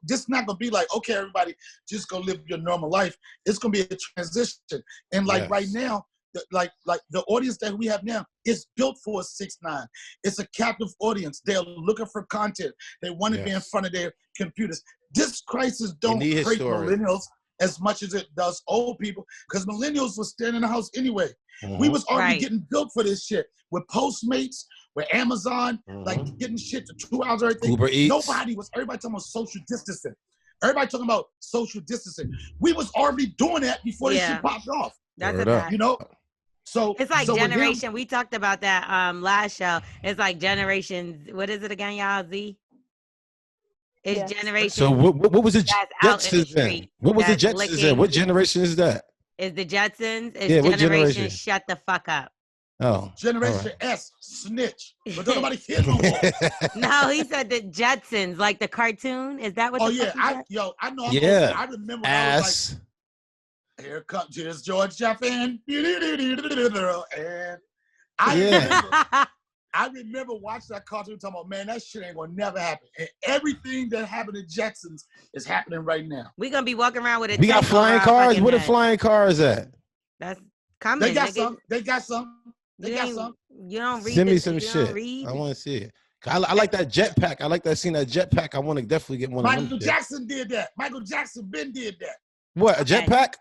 this not going to be like, okay, everybody just go live your normal life. It's going to be a transition. And like right now, like the audience that we have now is built for 6ix9ine. It's a captive audience. They're looking for content. They want to be in front of their computers. This crisis don't hurt millennials as much as it does old people, because millennials will stand in the house anyway. Mm-hmm. We was already getting built for this shit with Postmates, with Amazon, like getting shit to 2 hours or everything. Uber Eats. Everybody talking about social distancing. Everybody talking about social distancing. We was already doing that before this shit popped off. That's a fact. You know? It's like generation. We talked about that last show. It's like generations. What is it again, y'all? Z? It's generation. So what was the Jetsons then? What was the Jetsons then? What generation is that? Is the Jetsons? It's generation shut the fuck up. Oh. Generation S, snitch. But don't nobody care no more. No, he said the Jetsons, like the cartoon. Is that what the fuck I know. I remember when I was like, here comes George Jeffin. And I remember watching that cartoon talking about, man, that shit ain't gonna never happen. And everything that happened to Jetsons is happening right now. We're gonna be walking around with a We got flying cars. Where the flying cars at? That's coming. They got some. They got some. You don't read. Send me some shit. I want to see it. I like that jetpack. I like that scene. That jetpack. I want to definitely get one. Michael Jackson did that. Michael Jackson been did that. What, a jetpack?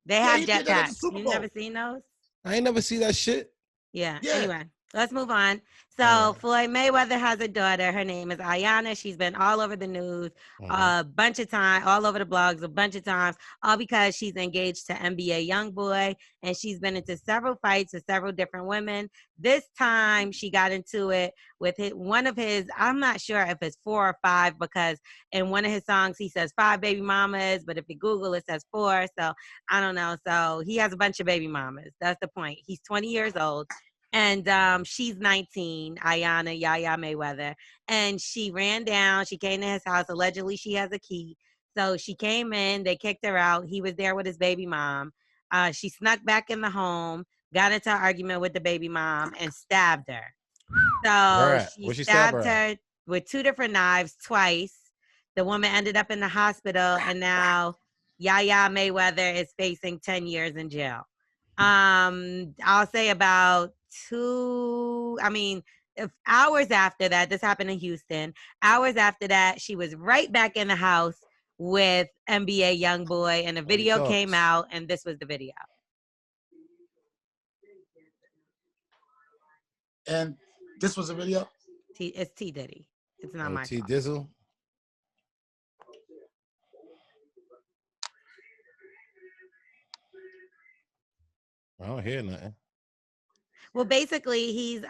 They have jetpacks. You never seen those? I ain't never see that shit. Yeah. Anyway, let's move on. So Floyd Mayweather has a daughter. Her name is Ayanna. She's been all over the news a bunch of times, all over the blogs a bunch of times, all because she's engaged to NBA YoungBoy, and she's been into several fights with several different women. This time she got into it with one of his, I'm not sure if it's 4 or 5, because in one of his songs he says 5 baby mamas, but if you Google it says 4, so I don't know. So he has a bunch of baby mamas. That's the point. He's 20 years old. And she's 19, Ayanna Yaya Mayweather. And she ran down. She came to his house. Allegedly, she has a key. So she came in. They kicked her out. He was there with his baby mom. She snuck back in the home, got into an argument with the baby mom, and stabbed her. So she stabbed her with 2 different knives twice. The woman ended up in the hospital, and now Yaya Mayweather is facing 10 years in jail. I'll say about hours after that, this happened in Houston. Hours after that, she was right back in the house with NBA YoungBoy, and a video came out, and this was the video. And this was a video? It's T Diddy. It's not my T fault. Dizzle. I don't hear nothing. Well, basically, he's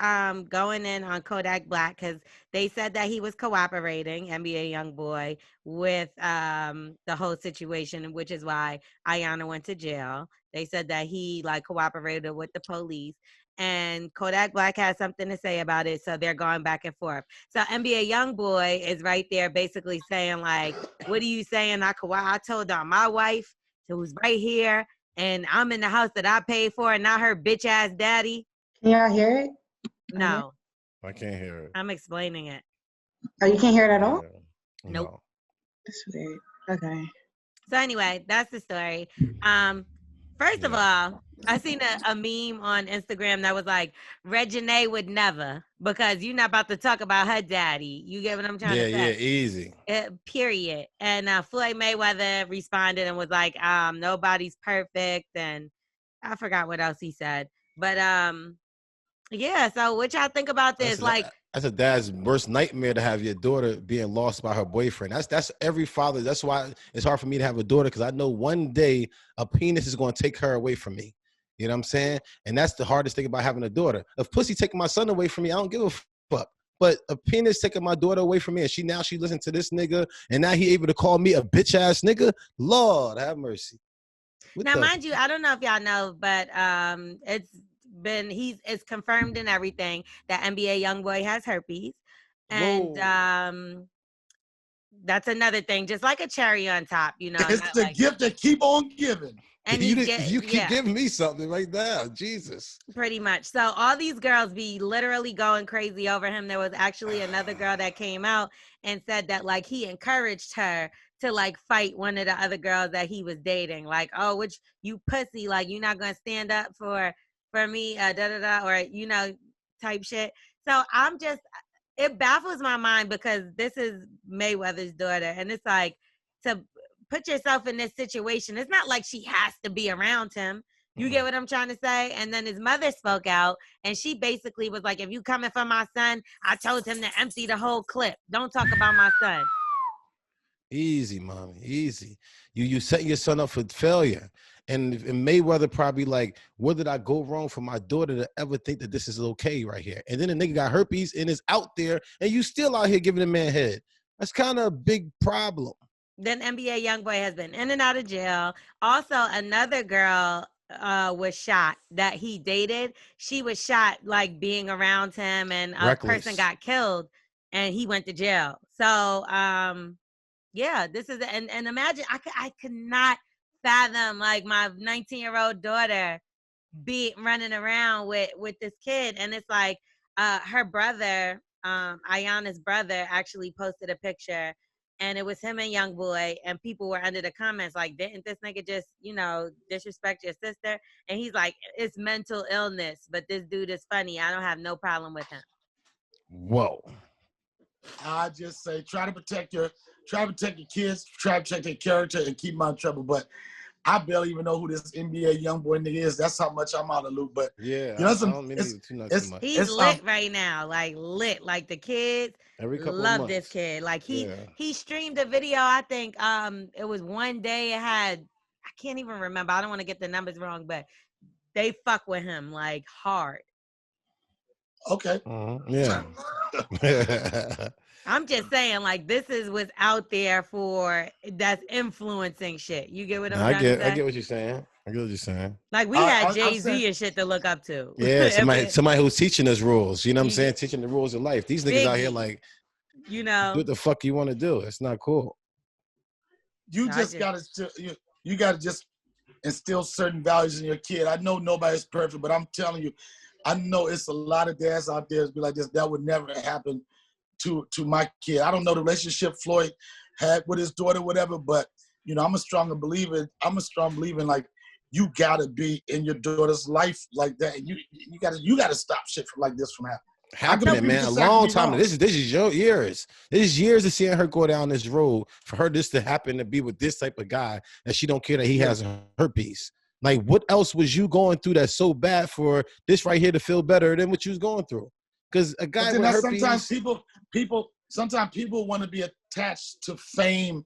going in on Kodak Black because they said that he was cooperating, NBA YoungBoy, with the whole situation, which is why Ayanna went to jail. They said that he cooperated with the police, and Kodak Black has something to say about it, so they're going back and forth. So NBA YoungBoy is right there basically saying, what are you saying? I told on my wife, who's right here, and I'm in the house that I paid for, and not her bitch ass daddy. Can y'all hear it? No. I can't hear it. I'm explaining it. Oh, you can't hear it at all? Nope. No. That's weird. Okay. So anyway, that's the story. First of all, I seen a meme on Instagram that was like, Reginae would never, because you're not about to talk about her daddy. You get what I'm trying to say? Yeah, easy. Period. And Floyd Mayweather responded and was like, nobody's perfect. And I forgot what else he said. But yeah, so what y'all think about this? That's a dad's worst nightmare, to have your daughter being lost by her boyfriend. That's every father. That's why it's hard for me to have a daughter, because I know one day a penis is going to take her away from me. You know what I'm saying? And that's the hardest thing about having a daughter. If pussy taking my son away from me, I don't give a fuck. But a penis taking my daughter away from me, and she listens to this nigga, and now he able to call me a bitch ass nigga. Lord have mercy. Now, mind you, I don't know if y'all know, but it's confirmed and everything that NBA YoungBoy has herpes, and that's another thing. Just like a cherry on top, It's the gift that keep on giving. And you keep giving me something right now, Jesus. Pretty much. So all these girls be literally going crazy over him. There was actually another girl that came out and said that he encouraged her to fight one of the other girls that he was dating. Which you pussy, you're not gonna stand up for me, or type shit. So it baffles my mind, because this is Mayweather's daughter, and it's to put yourself in this situation. It's not like she has to be around him. You get what I'm trying to say? And then his mother spoke out, and she basically was like, if you coming for my son, I told him to empty the whole clip. Don't talk about my son. Easy, mommy, easy. You setting your son up for failure. And Mayweather probably like, what did I go wrong for my daughter to ever think that this is okay right here? And then the nigga got herpes and is out there, and you still out here giving the man head. That's kind of a big problem. Then NBA YoungBoy has been in and out of jail. Also, another girl was shot that he dated. She was shot like being around him, and a person got killed, and he went to jail. So, yeah, this is and imagine I could not fathom like my 19-year-old daughter be running around with this kid, and it's like her brother, Ayana's brother, actually posted a picture. And it was him and Young Boy, and people were under the comments like, didn't this nigga just, disrespect your sister? And he's like, it's mental illness, but this dude is funny. I don't have no problem with him. Whoa. I just say try to protect your kids, try to protect their character, and keep them out of trouble. But I barely even know who this NBA young boy nigga is. That's how much I'm out of the loop. But yeah, I don't mean too much. He's lit right now, like lit. Like the kids love this kid. Like he streamed a video. I think it was one day. It had, I can't even remember. I don't want to get the numbers wrong, but they fuck with him like hard. Okay. Yeah. I'm just saying, like, this is what's out there for that's influencing shit. You get what I'm trying to say? I get what you're saying. Like, we had Jay-Z and shit to look up to. Yeah, somebody who's teaching us rules. You know what I'm saying? Teaching the rules of life. These niggas out here like, do what the fuck you want to do. It's not cool. You gotta just instill certain values in your kid. I know nobody's perfect, but I'm telling you, I know it's a lot of dads out there that be like this. That would never happen to my kid. I don't know the relationship Floyd had with his daughter, whatever, but I'm a strong believer in like you gotta be in your daughter's life like that. And you gotta stop shit from like this from happening, man. A long time. This is your years. This is years of seeing her go down this road for her this to happen to be with this type of guy that she don't care that he has herpes. Like, what else was you going through that's so bad for this right here to feel better than what you was going through? Because a guy with herpes. Sometimes people want to be attached to fame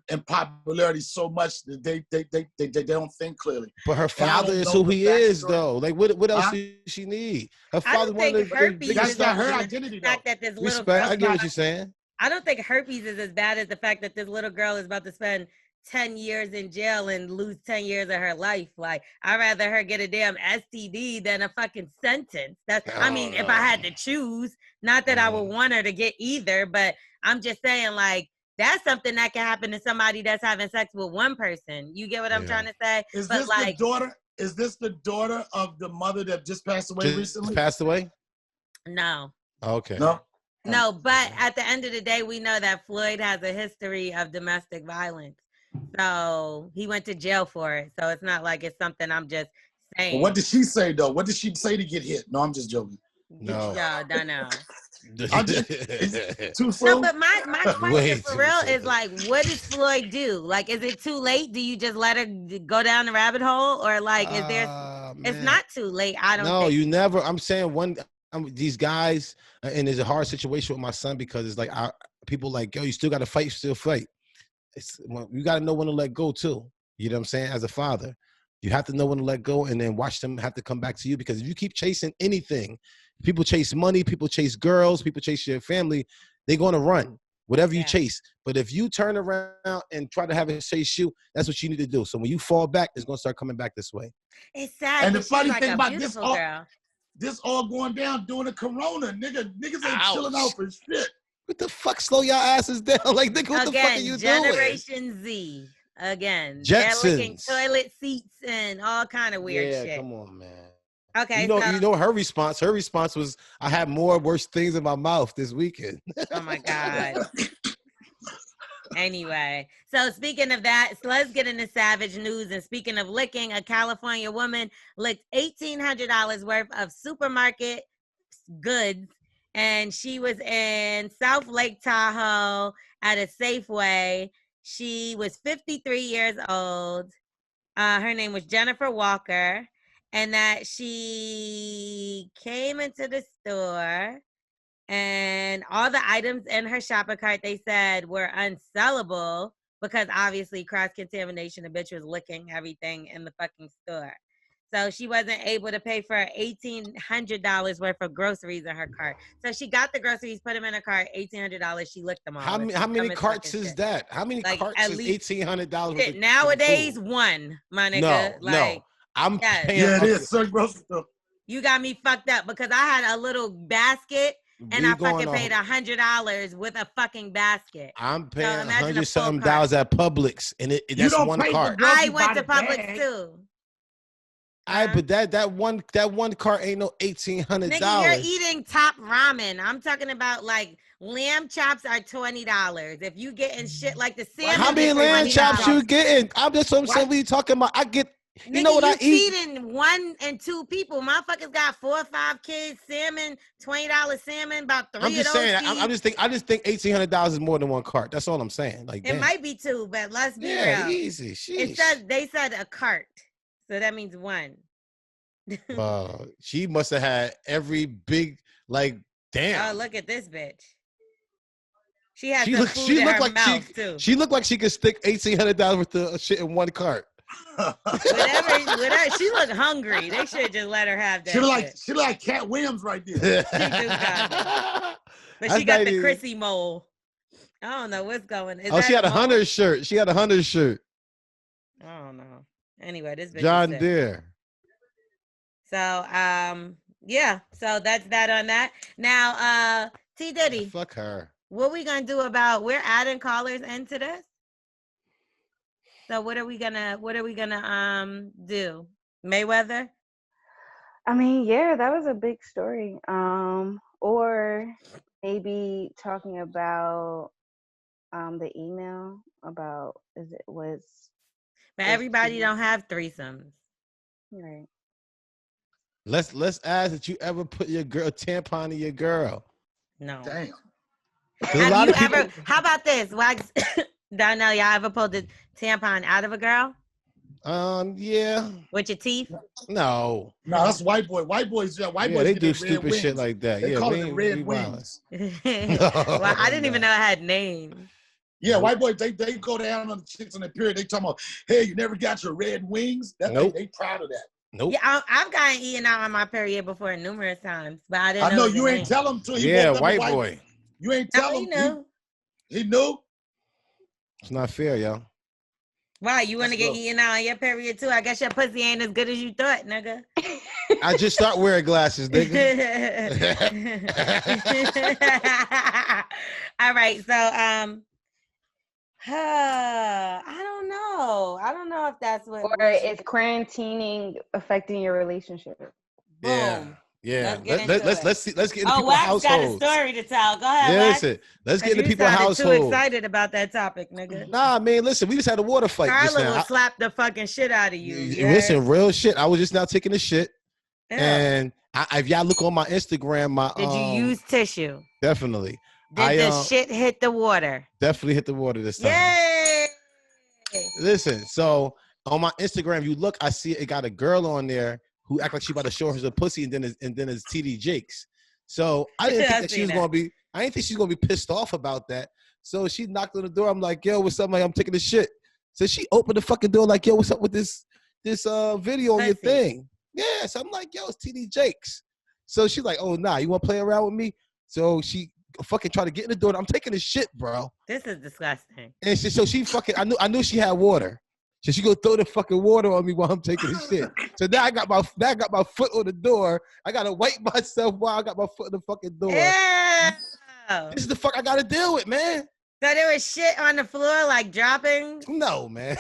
and popularity so much that they don't think clearly. But her father is who he is, though. Like, what else does she need? Her father wanted to. That's not her identity, though. That this little Respect. I get what you're saying. I don't think herpes is as bad as the fact that this little girl is about to spend 10 years in jail and lose 10 years of her life. Like, I'd rather her get a damn STD than a fucking sentence. If I had to choose, not that I would want her to get either, but I'm just saying, like, that's something that can happen to somebody that's having sex with one person. You get what I'm trying to say? Is this the daughter of the mother that just passed away recently? Passed away? No. Okay. No, but at the end of the day, we know that Floyd has a history of domestic violence. So he went to jail for it. So it's not like it's something I'm just saying. Well, what did she say, though? What did she say to get hit? No, I'm just joking. No. Yeah, Donnell. Too soon? No, but my question for real is like, what does Floyd do? Like, is it too late? Do you just let her go down the rabbit hole? Or like, is there, it's not too late. I don't think. No, you never, I'm saying these guys, and it's a hard situation with my son because it's like, people like, yo, you still got to fight, still fight. You got to know when to let go too. You know what I'm saying? As a father, you have to know when to let go and then watch them have to come back to you, because if you keep chasing anything, people chase money, people chase girls, people chase your family, they're going to run whatever you chase. But if you turn around and try to have it chase you, that's what you need to do. So when you fall back, it's going to start coming back this way. It's sad. And the funny thing about this all going down during the corona, niggas ain't chilling out for shit. What the fuck? Slow your asses down. Like, nigga, what the fuck are you doing? Generation Z. Again. Jetsons. They're licking toilet seats and all kind of weird shit. Yeah, come on, man. Okay. You know her response. Her response was, I had more worse things in my mouth this weekend. Oh my God. Anyway, so speaking of that, so let's get into savage news. And speaking of licking, a California woman licked $1,800 worth of supermarket goods. And she was in South Lake Tahoe at a Safeway. She was 53 years old. Her name was Jennifer Walker. And that she came into the store and all the items in her shopping cart, they said, were unsellable, because obviously cross-contamination, the bitch was licking everything in the fucking store. So she wasn't able to pay for $1,800 worth of groceries in her cart. So she got the groceries, put them in her cart, $1,800. She licked them all. How many carts is shit. that? How many like, carts is $1,800? Nowadays, one, my nigga. No. I'm paying. Yeah, it is. Certain grocery store. You got me fucked up because I had a little basket and I fucking paid $100 with a fucking basket. I'm paying $100-something at Publix, and that's one cart. I went to Publix too. But that one cart ain't no $1,800. Nigga, you're eating top ramen. I'm talking about like lamb chops are $20. If you getting shit like the salmon, how many lamb chops you getting? I'm just what I'm talking about. I get. You know what I eat? Feeding 1 and 2 people. Motherfuckers got 4 or 5 kids. Salmon, $20 salmon, about 3 I'm just of those. saying. I just think $1,800 is more than one cart. That's all I'm saying. Like it might be 2, but let's be real. Easy. Sheesh. They said a cart, so that means 1. She must have had every big damn. Oh, look at this bitch. She had some food in her mouth too. She looked like she could stick $1,800 worth of shit in one cart. whatever, she looked hungry. They should just let her have that. She like Cat Williams right there. She do got but she got the Chrissy mole. I don't know what's going on. She had a Hunter shirt. I don't know. Anyway, this bitch John Deere. So yeah. So that's that on that. Now T Diddy. Fuck her. What we gonna do about we're adding callers into this? So what are we gonna do? Mayweather? I mean, yeah, that was a big story. Or maybe talking about the email about but everybody don't have threesomes. Right. Let's ask that you ever put your girl tampon in your girl. No. Damn. Have you ever? How about this? Wax Donnell, y'all ever pulled the tampon out of a girl? Yeah. With your teeth? No, that's white boy. White boys, they do stupid shit like that. They call it red wings. Well, I didn't even know I had names. Yeah, white boys, they go down on the chicks in the period. They talking about, hey, you never got your red wings? They proud of that. Nope. Yeah, I've gotten eaten out on my period before numerous times, but I didn't. I know you ain't tell him to. White boy. You ain't tell him. He knew. He knew. It's not fair, y'all. Why, you want to get eaten out on your period too? I guess your pussy ain't as good as you thought, nigga. I just start wearing glasses, nigga. All right, so I don't know. I don't know if that's what. Or is quarantining affecting your relationship? Boom. Yeah. Let's get into people's Wax got a households. story to tell. Go ahead. Yeah, Wax. listen. Let's get into people's households. Too excited about that topic, nigga. Nah, man. Listen, we just had a water fight just Carla now. will slap the fucking shit out of you. Listen, real shit. I was just now taking a shit, and if y'all look on my Instagram, did you use tissue? Definitely. Did the shit hit the water? Definitely hit the water this time. Yay! Listen, so on my Instagram, you look, I see it got a girl on there who act like she about to show her some pussy, and then it's TD Jakes. So I didn't think that she was gonna be. I didn't think she was gonna be pissed off about that. So she knocked on the door. I'm like, yo, what's up? I'm taking the shit. So she opened the fucking door like, yo, what's up with this video on your thing? Yeah. So I'm like, yo, it's TD Jakes. So she's like, oh nah, you wanna play around with me? So she fucking tried to get in the door. I'm taking the shit, bro. This is disgusting. And she fucking. I knew she had water. So she go throw the fucking water on me while I'm taking the shit. So now I got my foot on the door. I gotta wipe myself while I got my foot on the fucking door. Yeah. This is the fuck I gotta deal with, man. So there was shit on the floor, like dropping. No, man.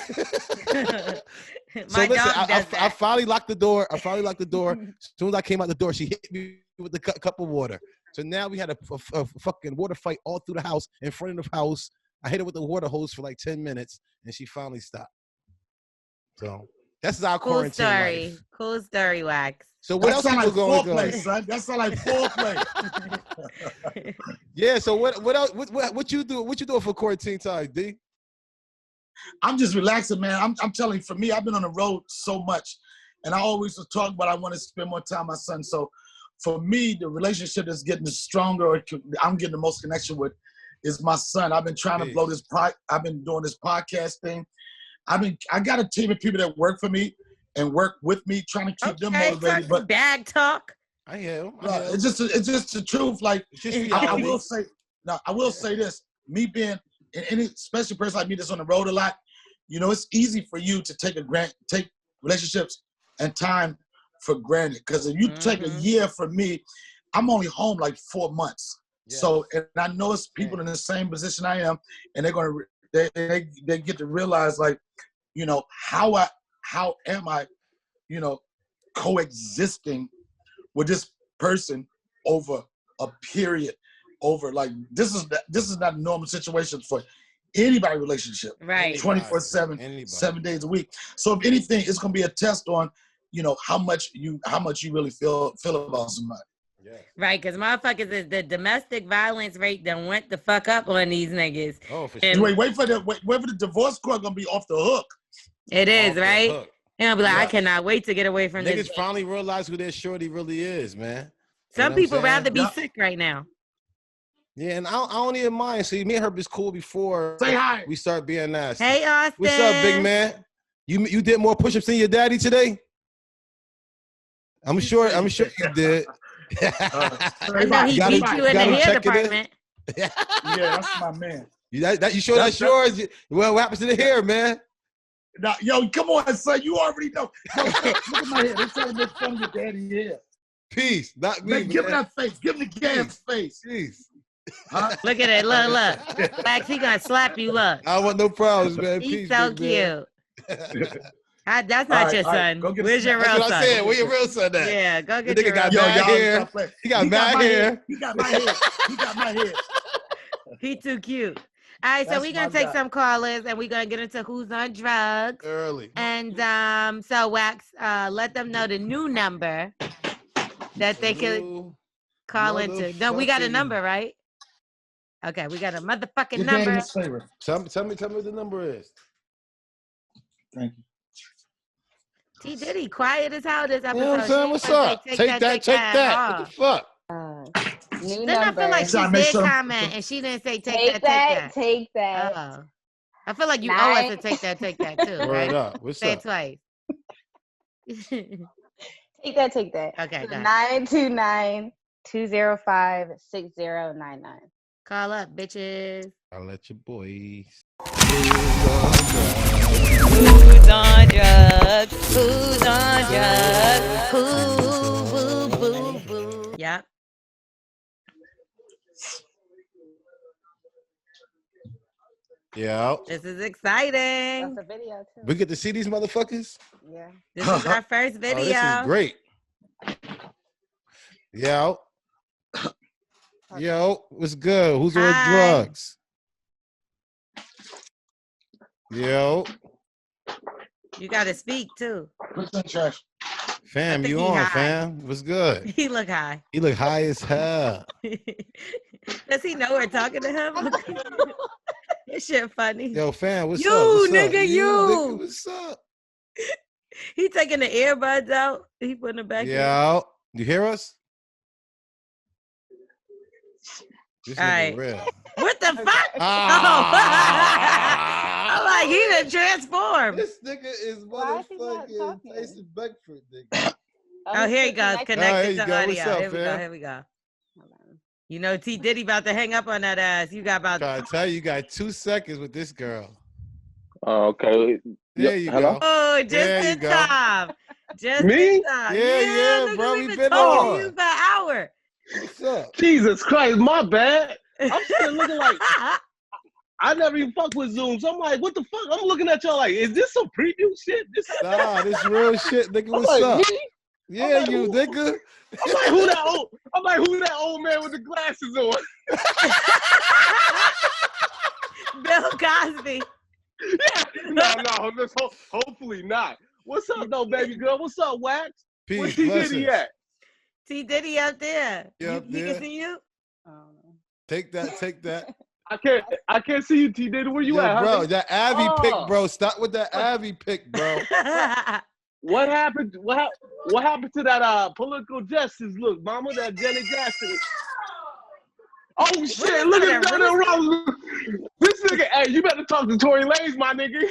My dog does that. I finally locked the door. As soon as I came out the door, she hit me with the cup of water. So now we had a fucking water fight all through the house, in front of the house. I hit her with the water hose for like 10 minutes, and she finally stopped. So that's our quarantine life. Cool story, Wax. So what else is going on? Son. That sound like foreplay. Yeah. So what else? What you do? What you doing for quarantine time, D? I'm just relaxing, man. I'm telling you, for me, I've been on the road so much, and I always talk about I want to spend more time with my son. So for me, the relationship that's getting stronger, or I'm getting the most connection with, is my son. I've been trying to blow this I've been doing this podcast thing. I got a team of people that work for me and work with me, trying to keep them motivated. But bag talk. I hear. It's just the truth. Like I will say this. Me being any especially person like me that's on the road a lot, you know, it's easy for you to take relationships and time for granted. Because if you take a year from me, I'm only home like 4 months. Yeah. So, and I know it's people in the same position I am, and they get to realize, like, you know, how am I, you know, coexisting with this person over a period, over like this is not a normal situation for anybody relationship, right? 24/7, 7 days a week. So if anything, it's gonna be a test on, you know, how much you really feel about somebody. Yeah. Right, because motherfuckers, the domestic violence rate done went the fuck up on these niggas. Oh, for sure. Wait for the divorce court gonna be off the hook. It is, right? And I'll be like, I cannot wait to get away from niggas this. Niggas finally realize who their shorty really is, man. Some people rather be sick right now. Yeah, and I don't even mind. See, me and her was cool before Say hi. We start being nasty. Hey, Austin. What's up, big man? You did more push-ups than your daddy today? I'm sure you did. I know he beat you in the hair department. Yeah, that's my man. You sure that's yours? Well, what happens to the hair, man? Now, yo, come on, son. You already know. Yo, look at my hair. They trying to make fun of your daddy hair. Peace, not me. Man, give him that face. Give him the gas face. Peace. Huh? Look at it. Look. Max, he gonna slap you. Look. I want no problems, man. He's so cute. That's not your son. Where's your real son? That's what I said. Where your real son at? Yeah, go get your real son. He got mad hair. He got my hair. He got my hair. He too cute. All right, so we're going to take some callers and we're going to get into who's on drugs. Early. And so, Wax, let them know the new number that they could call into. No, we got a number, right? Okay, we got a motherfucking number. Tell me what the number is. Thank you. T. Diddy, quiet as hell this episode. You know what I'm saying? What's up? Take that. What the fuck? New then number. I feel like she did comment and she didn't say take that. Take that. Oh. I feel like you owe us to take that too. Word right? up. What's say up? It twice. Take that. Okay, so 929-205-6099. Call up, bitches. I'll let your boys. Who's on drugs? Who's on drugs? Who, boo, boo, boo. Yep. Yeah. This is exciting. That's a video too. We get to see these motherfuckers? Yeah. This is our first video. Oh, this is great. Yo, what's good? Who's on drugs? You gotta speak too. Fam, you on, fam? What's good? He look high. He look high as hell. Does he know we're talking to him? This shit funny. Yo, fam, what's you, up? What's nigga, up? you. Nigga, what's up? He taking the earbuds out. He putting them back in. You hear us? This nigga real. What the fuck? I'm like, he done transformed. This nigga is motherfucking Jason Beckford, nigga. Oh, here he goes. Connected to audio. Up, Here we go. You know, T. Diddy about to hang up on that ass. You got about. I tell you, got 2 seconds with this girl. Oh, okay. There you go. Oh, just in time. Just me? In time. Yeah, bro. We've We been talking to you for an hour. What's up? Jesus Christ, my bad. I'm still looking like I never even fucked with Zoom. So I'm like, what the fuck? I'm looking at y'all like, is this some preview shit? Nah, this real shit, nigga. What's like, up? Me? Yeah, like, you nigga. I'm like, who that old man with the glasses on? Bill Cosby. Yeah. No, hopefully not. What's up, though, baby girl? What's up, Wax? Peace, Where's T. Diddy at? T. Diddy up there. Yeah, he can see you? Take that. I can't see you, T. Diddy. Where you at, bro? honey? That Abby pick, bro. Stop with that Abby pick, bro. What happened? What happened to that political justice look, mama? That Janet Jackson. Oh shit! Look at Donnell Rawlings. This nigga, hey, you better talk to Tory Lanez, my nigga.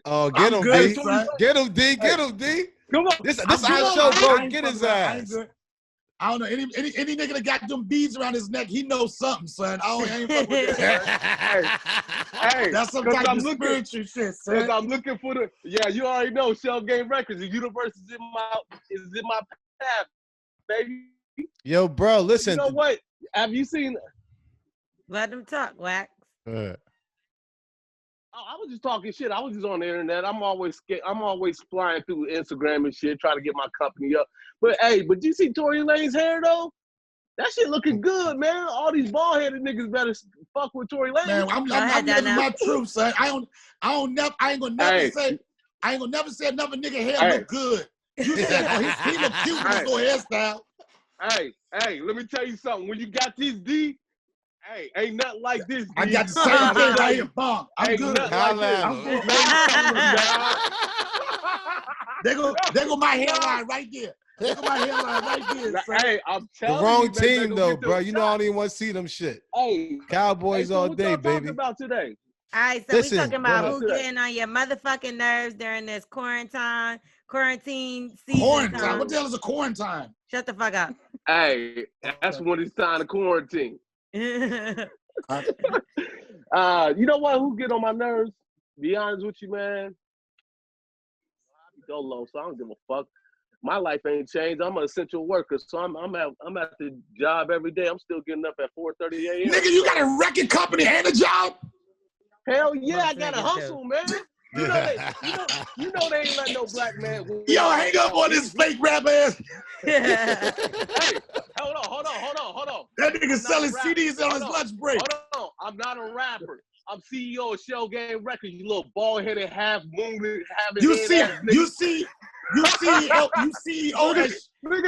Oh, get him, good, D. son. Get him, D. Get him, D. Come on. This our show, bro. Get his ass. I don't know. Any nigga that got them beads around his neck, he knows something, son. I ain't fucking with that. Hey, that's some type of spiritual shit, son. Because I'm looking for the. Yeah, you already know. Shell Game Records. The universe is in my path, baby. Yo, bro, listen. You know what? Have you seen? Let them talk, Wax. I was just talking shit. I was just on the internet. I'm always flying through Instagram and shit, trying to get my company up. But hey, you see Tory Lanez hair though? That shit looking good, man. All these bald-headed niggas better fuck with Tory Lanez. Man, I'm living my truth, son. I ain't gonna never say another nigga hair look good. You said he look cute with his little hairstyle. Hey, let me tell you something. When you got this D, hey, ain't nothing like this, D. I got the same thing right here, bomb. I'm good. I'm good, There go my hairline right there. There go my hairline right there. Hey, I'm telling you. The wrong man, team, though, bro. You know I don't even want to see them shit. Hey, Cowboys all what day, y'all baby. talking about today? All right, so Listen, we talking about who ahead. getting on your motherfucking nerves during this quarantine season. Quarantine. What the hell is a quarantine? Shut the fuck up. Hey, that's when it's time to quarantine. You know what? Who get on my nerves? Be honest with you, man. I go low, so I don't give a fuck. My life ain't changed. I'm an essential worker, so I'm at the job every day. I'm still getting up at 4:30 a.m. Nigga, you got a record company and a job? Hell yeah, I gotta hustle, man. You know they ain't let no black man win. Yo, hang up on this fake rap ass. Hey, hold on. That nigga selling CDs on his lunch break. Hold on. I'm not a rapper. I'm CEO of Shell Game Records, you little bald-headed, half-wounded, You CEO at Shell gas station. Oh,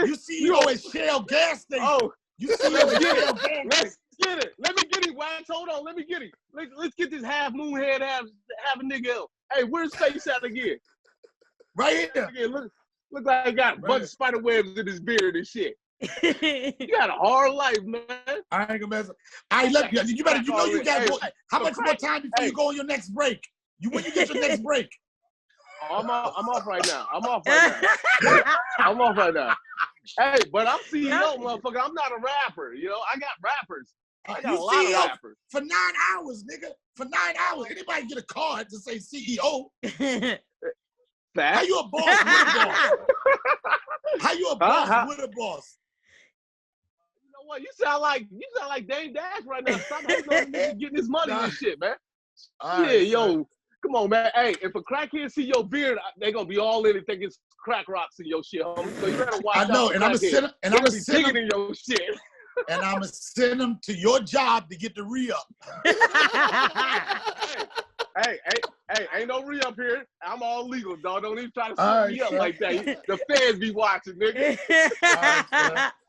you CEO at Shell gas station. Let's get it. Let me get it, Wax. Hold on. Let me get it. Let's get this half-moon head, half a nigga else. Hey, where's Face at again? Right here. Again, look like I got a bunch of spider webs in his beard and shit. You got a hard life, man. I ain't gonna mess up. You better, you know you got more. How much more time before you go on your next break? When you get your next break? I'm off right now. I'm off right now. Hey, but I'm CEO, motherfucker. I'm not a rapper. You know, I got rappers. I got a lot of rappers. For 9 hours, nigga. For 9 hours. Anybody get a card to say CEO? How you a boss with a boss? How you a boss with a boss? You know what? You sound like Dame Dash right now. Stop getting this money and shit, man. Yo. Come on, man. Hey, if a crackhead see your beard, they gonna be all in it thinking it's crack rocks in your shit, homie. So you better watch out. I know, and I'm gonna send them in your shit. And I'm gonna send them to your job to get the re-up. Hey, ain't no re-up here. I'm all legal, dog. Don't even try to set me up like that. The fans be watching, nigga.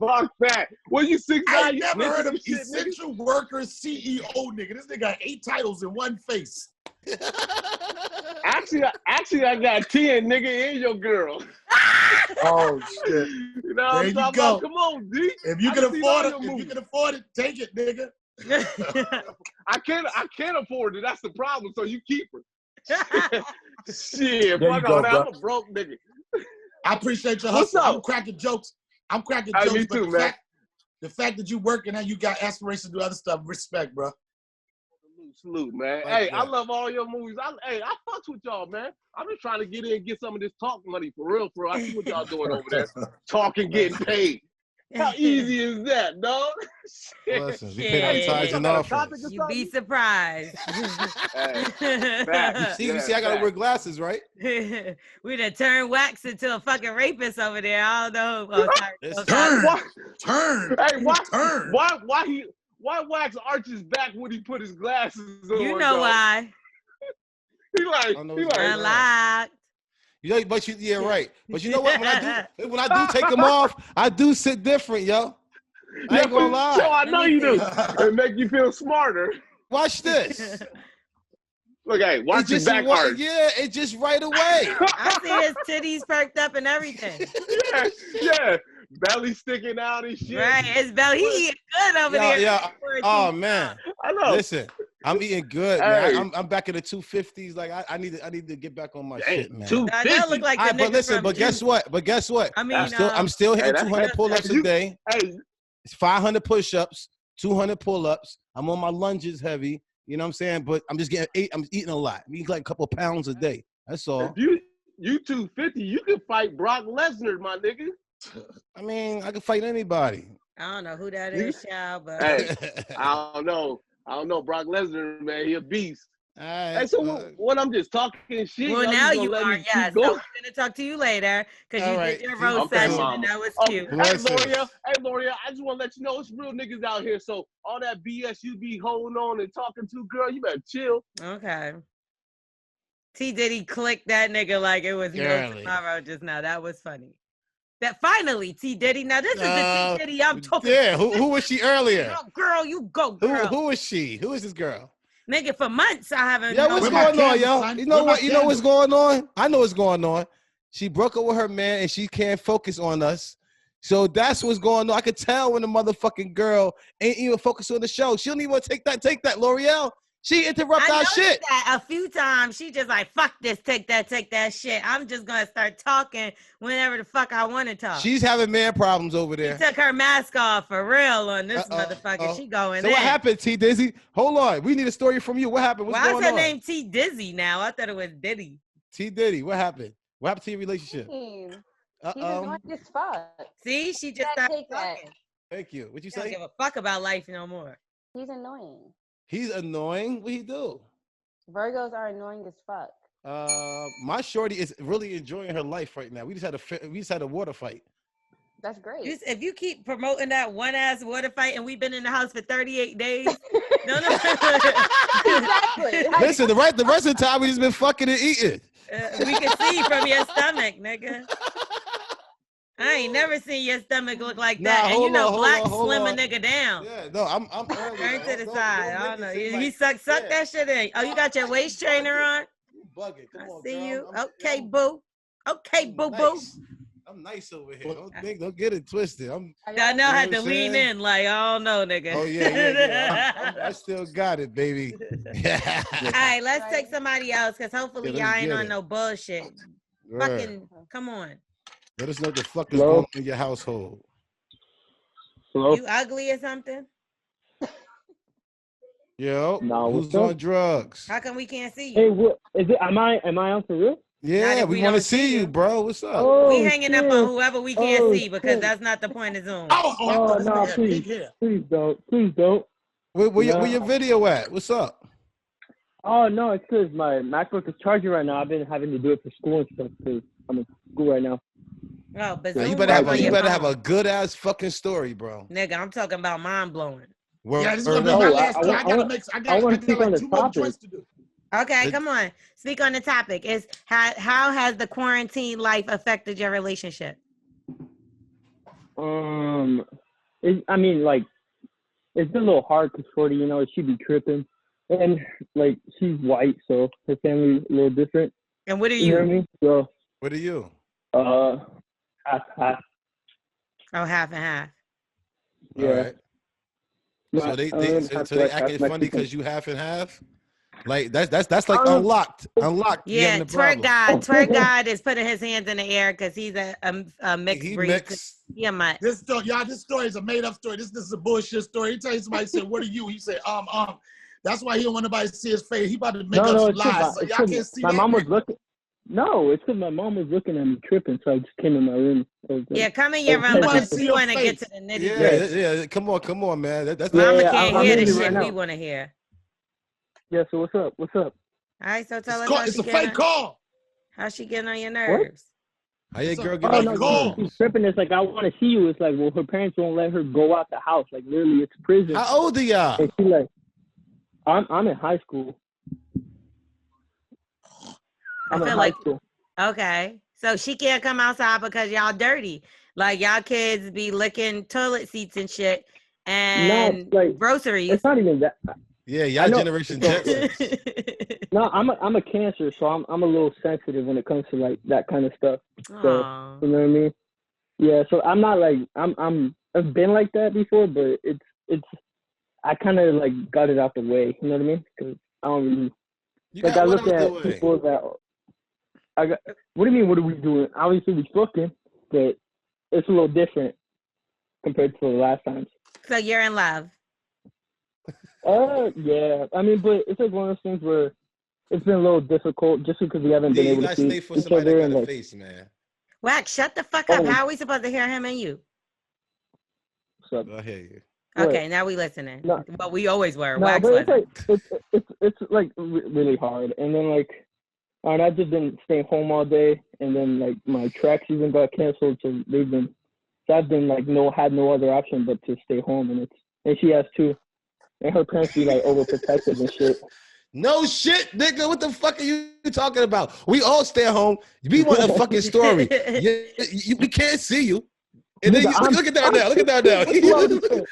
Fuck that. Well, you 6'9". I never heard of essential worker CEO, nigga. This nigga got 8 titles in one face. Actually, I got 10, nigga, and your girl. Oh shit! You know what I'm talking about? Come on, D. If you can afford it, take it, nigga. I can't afford it. That's the problem. So you keep her. Shit, fuck all that. I'm a broke nigga. I appreciate your hustle. I'm cracking jokes. Me too, man. The fact that you working and you got aspirations to do other stuff, respect, bro. Salute, man. Hey, I love all your movies. I fucks with y'all, man. I'm just trying to get in and get some of this talk money for real. I see what y'all doing over there. Talking, getting paid. How easy is that, dog? Listen, we pay our tithes and offerings. You be surprised. You see, I gotta wear glasses, right? We done turned Wax into a fucking rapist over there. I don't know. Turn. Hey, why Wax arches back when he put his glasses on? You know why. He like unlocked. Yeah, right. But you know what? When I do take them off, I do sit different, yo. I ain't gonna lie. So I know you do. It make you feel smarter. Watch this. Look, hey, watch his back arch. Yeah, it just right away. I see his titties perked up and everything. Yeah. belly sticking out and shit. Right, his belly. He eating good over there. Yeah. Oh man. I know. Listen, I'm eating good, Hey. man. I'm back in the 250s. Like I need to get back on my shit, man. That look like the but listen, but guess what? I mean, I'm still hitting 200 pull-ups a day. Hey. It's 500 push-ups, 200 pull-ups. I'm on my lunges heavy. You know what I'm saying? But I'm just I'm eating a lot. I'm eating like a couple of pounds a day. That's all. If you 250, you can fight Brock Lesnar, my nigga. I mean, I can fight anybody. I don't know who that is, child, but hey, I don't know. Brock Lesnar, man, he a beast. All right, hey, so when I'm just talking shit. Well, now you are, yes. So I'm gonna talk to you later because you did your roast session and that was cute. Hey, Lorel, I just want to let you know it's real niggas out here. So all that BS you be holding on and talking to, girl, you better chill. Okay. T Diddy clicked that nigga like it was no tomorrow just now. That was funny. That finally, T Diddy. Now this is the T Diddy I'm talking. Yeah, who was she earlier? Girl, you go, girl. Who is she? Who is this girl? Nigga, for months I haven't. Yeah, what's going on, yo? You know what? You know what's going on? I know what's going on. She broke up with her man and she can't focus on us. So that's what's going on. I could tell when the motherfucking girl ain't even focused on the show. She don't even want to take that, L'Oreal. She interrupt our shit. That a few times. She just like, fuck this, take that shit. I'm just gonna start talking whenever the fuck I want to talk. She's having man problems over there. She took her mask off for real on this motherfucker. She going So what happened, T Dizzy? Hold on. We need a story from you. What happened? What's going on? Why is her name T Dizzy now? I thought it was Diddy. T Diddy. What happened? What happened to your relationship? He's annoying as fuck. See, she just started talking. Thank you. What you say? Don't give a fuck about life no more. He's annoying. He's annoying. What he do? Virgos are annoying as fuck. My shorty is really enjoying her life right now. We just had a water fight. That's great. If you keep promoting that one ass water fight and we've been in the house for 38 days, no. Exactly. Listen, the rest of the time we just been fucking and eating. We can see from your stomach, nigga. I ain't never seen your stomach look like that. And you know, black slim a nigga down. Yeah, no, I'm early. Turn to the side. I don't know. He suck that shit in. Oh, you got your waist trainer on? You bugging. Come on, see girl. you. Okay, boo. Okay, boo boo. I'm nice over here. Don't get it twisted. Donnell had to lean in like, I don't know, nigga. Oh, yeah. I still got it, baby. All right, let's take somebody else because hopefully y'all ain't on no bullshit. Fucking, come on. Let us know what the fuck is going on in your household. Hello? You ugly or something? Yo, who's on drugs? How come we can't see you? Hey, what is it? Am I on for real? Yeah, we want to see you, bro. What's up? Oh, we hanging up on whoever we can't see because that's not the point of Zoom. Oh no, please don't. Where your video at? What's up? Oh no, it's because my MacBook is charging right now. I've been having to do it for school and stuff because I'm in school right now. Oh, but you better have a good ass fucking story, bro. Nigga, I'm talking about mind blowing. Yeah, this is gonna be my last one. I got like 2 more choices to do. Okay, come on. Speak on the topic. Is how has the quarantine life affected your relationship? It's been a little hard because Shorty, she be tripping, and like she's white, so her family's a little different. And what are you? You know what I mean? So what are you? Half. Oh, half and half. Yeah. All right. So they acting funny because you half and half. Like that's like unlocked. Yeah, twerk God is putting his hands in the air because he's a mixed breed. He a mutt. This story is a made up story. This is a bullshit story. He tell you somebody say, "What are you?" He say, That's why he don't want nobody to see his face. He about to make up some lies. So y'all can't see. My mom was looking. No, it's because my mom was looking at me tripping, so I just came in my room. Yeah, come in your room because we want to get to the nitty-gritty. Yeah. Come on, man. Mama can't hear the shit we want to hear. Yeah, so what's up? All right, so tell us it's a fake call. How's she getting on your nerves? How your girl get on your nerves? She's tripping. It's like, I want to see you. It's like, well, her parents won't let her go out the house. Like, literally, it's prison. How old are y'all? And she's like, I'm in high school. I'm in high school. Okay. So she can't come outside because y'all dirty. Like, y'all kids be licking toilet seats and shit and groceries. It's not even that. Yeah, y'all generation Jetsons. No, I'm a Cancer, so I'm a little sensitive when it comes to like that kind of stuff. So, you know what I mean? Yeah, so I'm not like I've been like that before, but it's I kind of like got it out the way. You know what I mean? Because I don't really like I look at people that What do you mean? What are we doing? Obviously we fucking, but it's a little different compared to the last times. So you're in love? Yeah. I mean, but it's like one of those things where it's been a little difficult just because we haven't been able to see each other and like. Face, man. Wax, shut the fuck up. How are we supposed to hear him and you? What's up? I hear you. Okay, now we listening. No. Well, we always were. No, Wax but wasn't. it's like really hard. And then like, and I've just been staying home all day. And then like my track season got canceled, so I've been like had no other option but to stay home. And she has too. And her parents be like overprotective and shit. No shit, nigga. What the fuck are you talking about? We all stay at home. We want a fucking story. We can't see you. And then look at that now. Look at that now.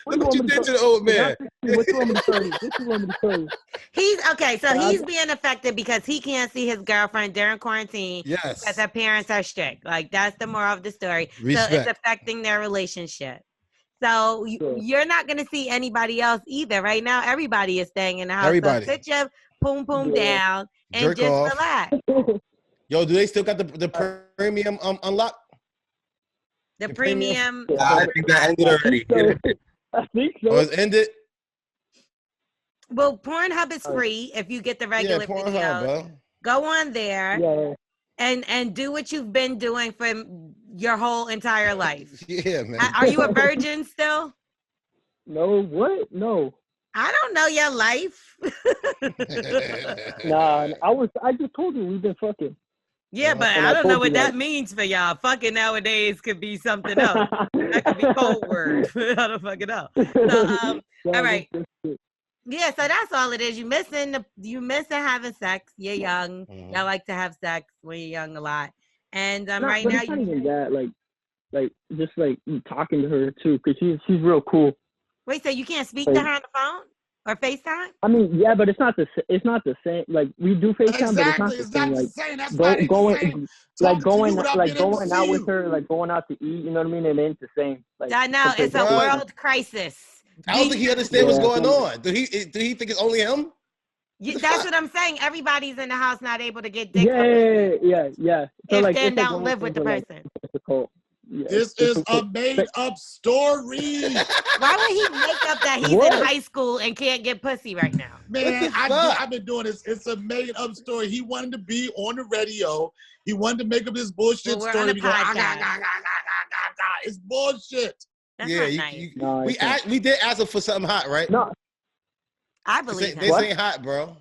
Look what you did to the old man. What you want me to tell you? He's okay. So he's being affected because he can't see his girlfriend during quarantine. Yes. Because her parents are strict. Like that's the moral of the story. Respect. So it's affecting their relationship. So you're not going to see anybody else either. Right now, everybody is staying in the house. Everybody. So sit your poom down and jerk just off. relax. Yo, do they still got the premium unlocked? The premium. I think that ended already. I think so. Oh, it's ended? Well, Pornhub is free if you get the regular Pornhub, videos. bro. Go on there. Yeah. And do what you've been doing for your whole entire life. Yeah, man. Are you a virgin still? No, what? No. I don't know your life. Nah, I just told you we've been fucking. Yeah, but I don't know what that means for y'all. Fucking nowadays could be something else. That could be code word. I don't fucking know. So, all right. Yeah, so that's all it is. You missing having sex. You're young. Mm-hmm. Y'all like to have sex when you're young a lot. And right but now it's not even that, like just like talking to her too, because she's real cool. Wait, so you can't speak to her on the phone or FaceTime? I mean, yeah, but it's not the same. Like we do FaceTime, but it's not the same. Like going out with her, like going out to eat. You know what I mean? It ain't the same. Like I know it's a world crisis. I don't think he understands what's going on. Do he think it's only him? That's what I'm saying. Everybody's in the house not able to get dick. Yeah. So, if they don't live with the person. Yeah, this is a made-up story. Why would he make up that he's in high school and can't get pussy right now? Man, I've been doing this. It's a made-up story. He wanted to be on the radio. He wanted to make up this bullshit we're story. On a podcast. It's bullshit. That's not nice. We did ask him for something hot, right? No. I believe him. This ain't hot, bro.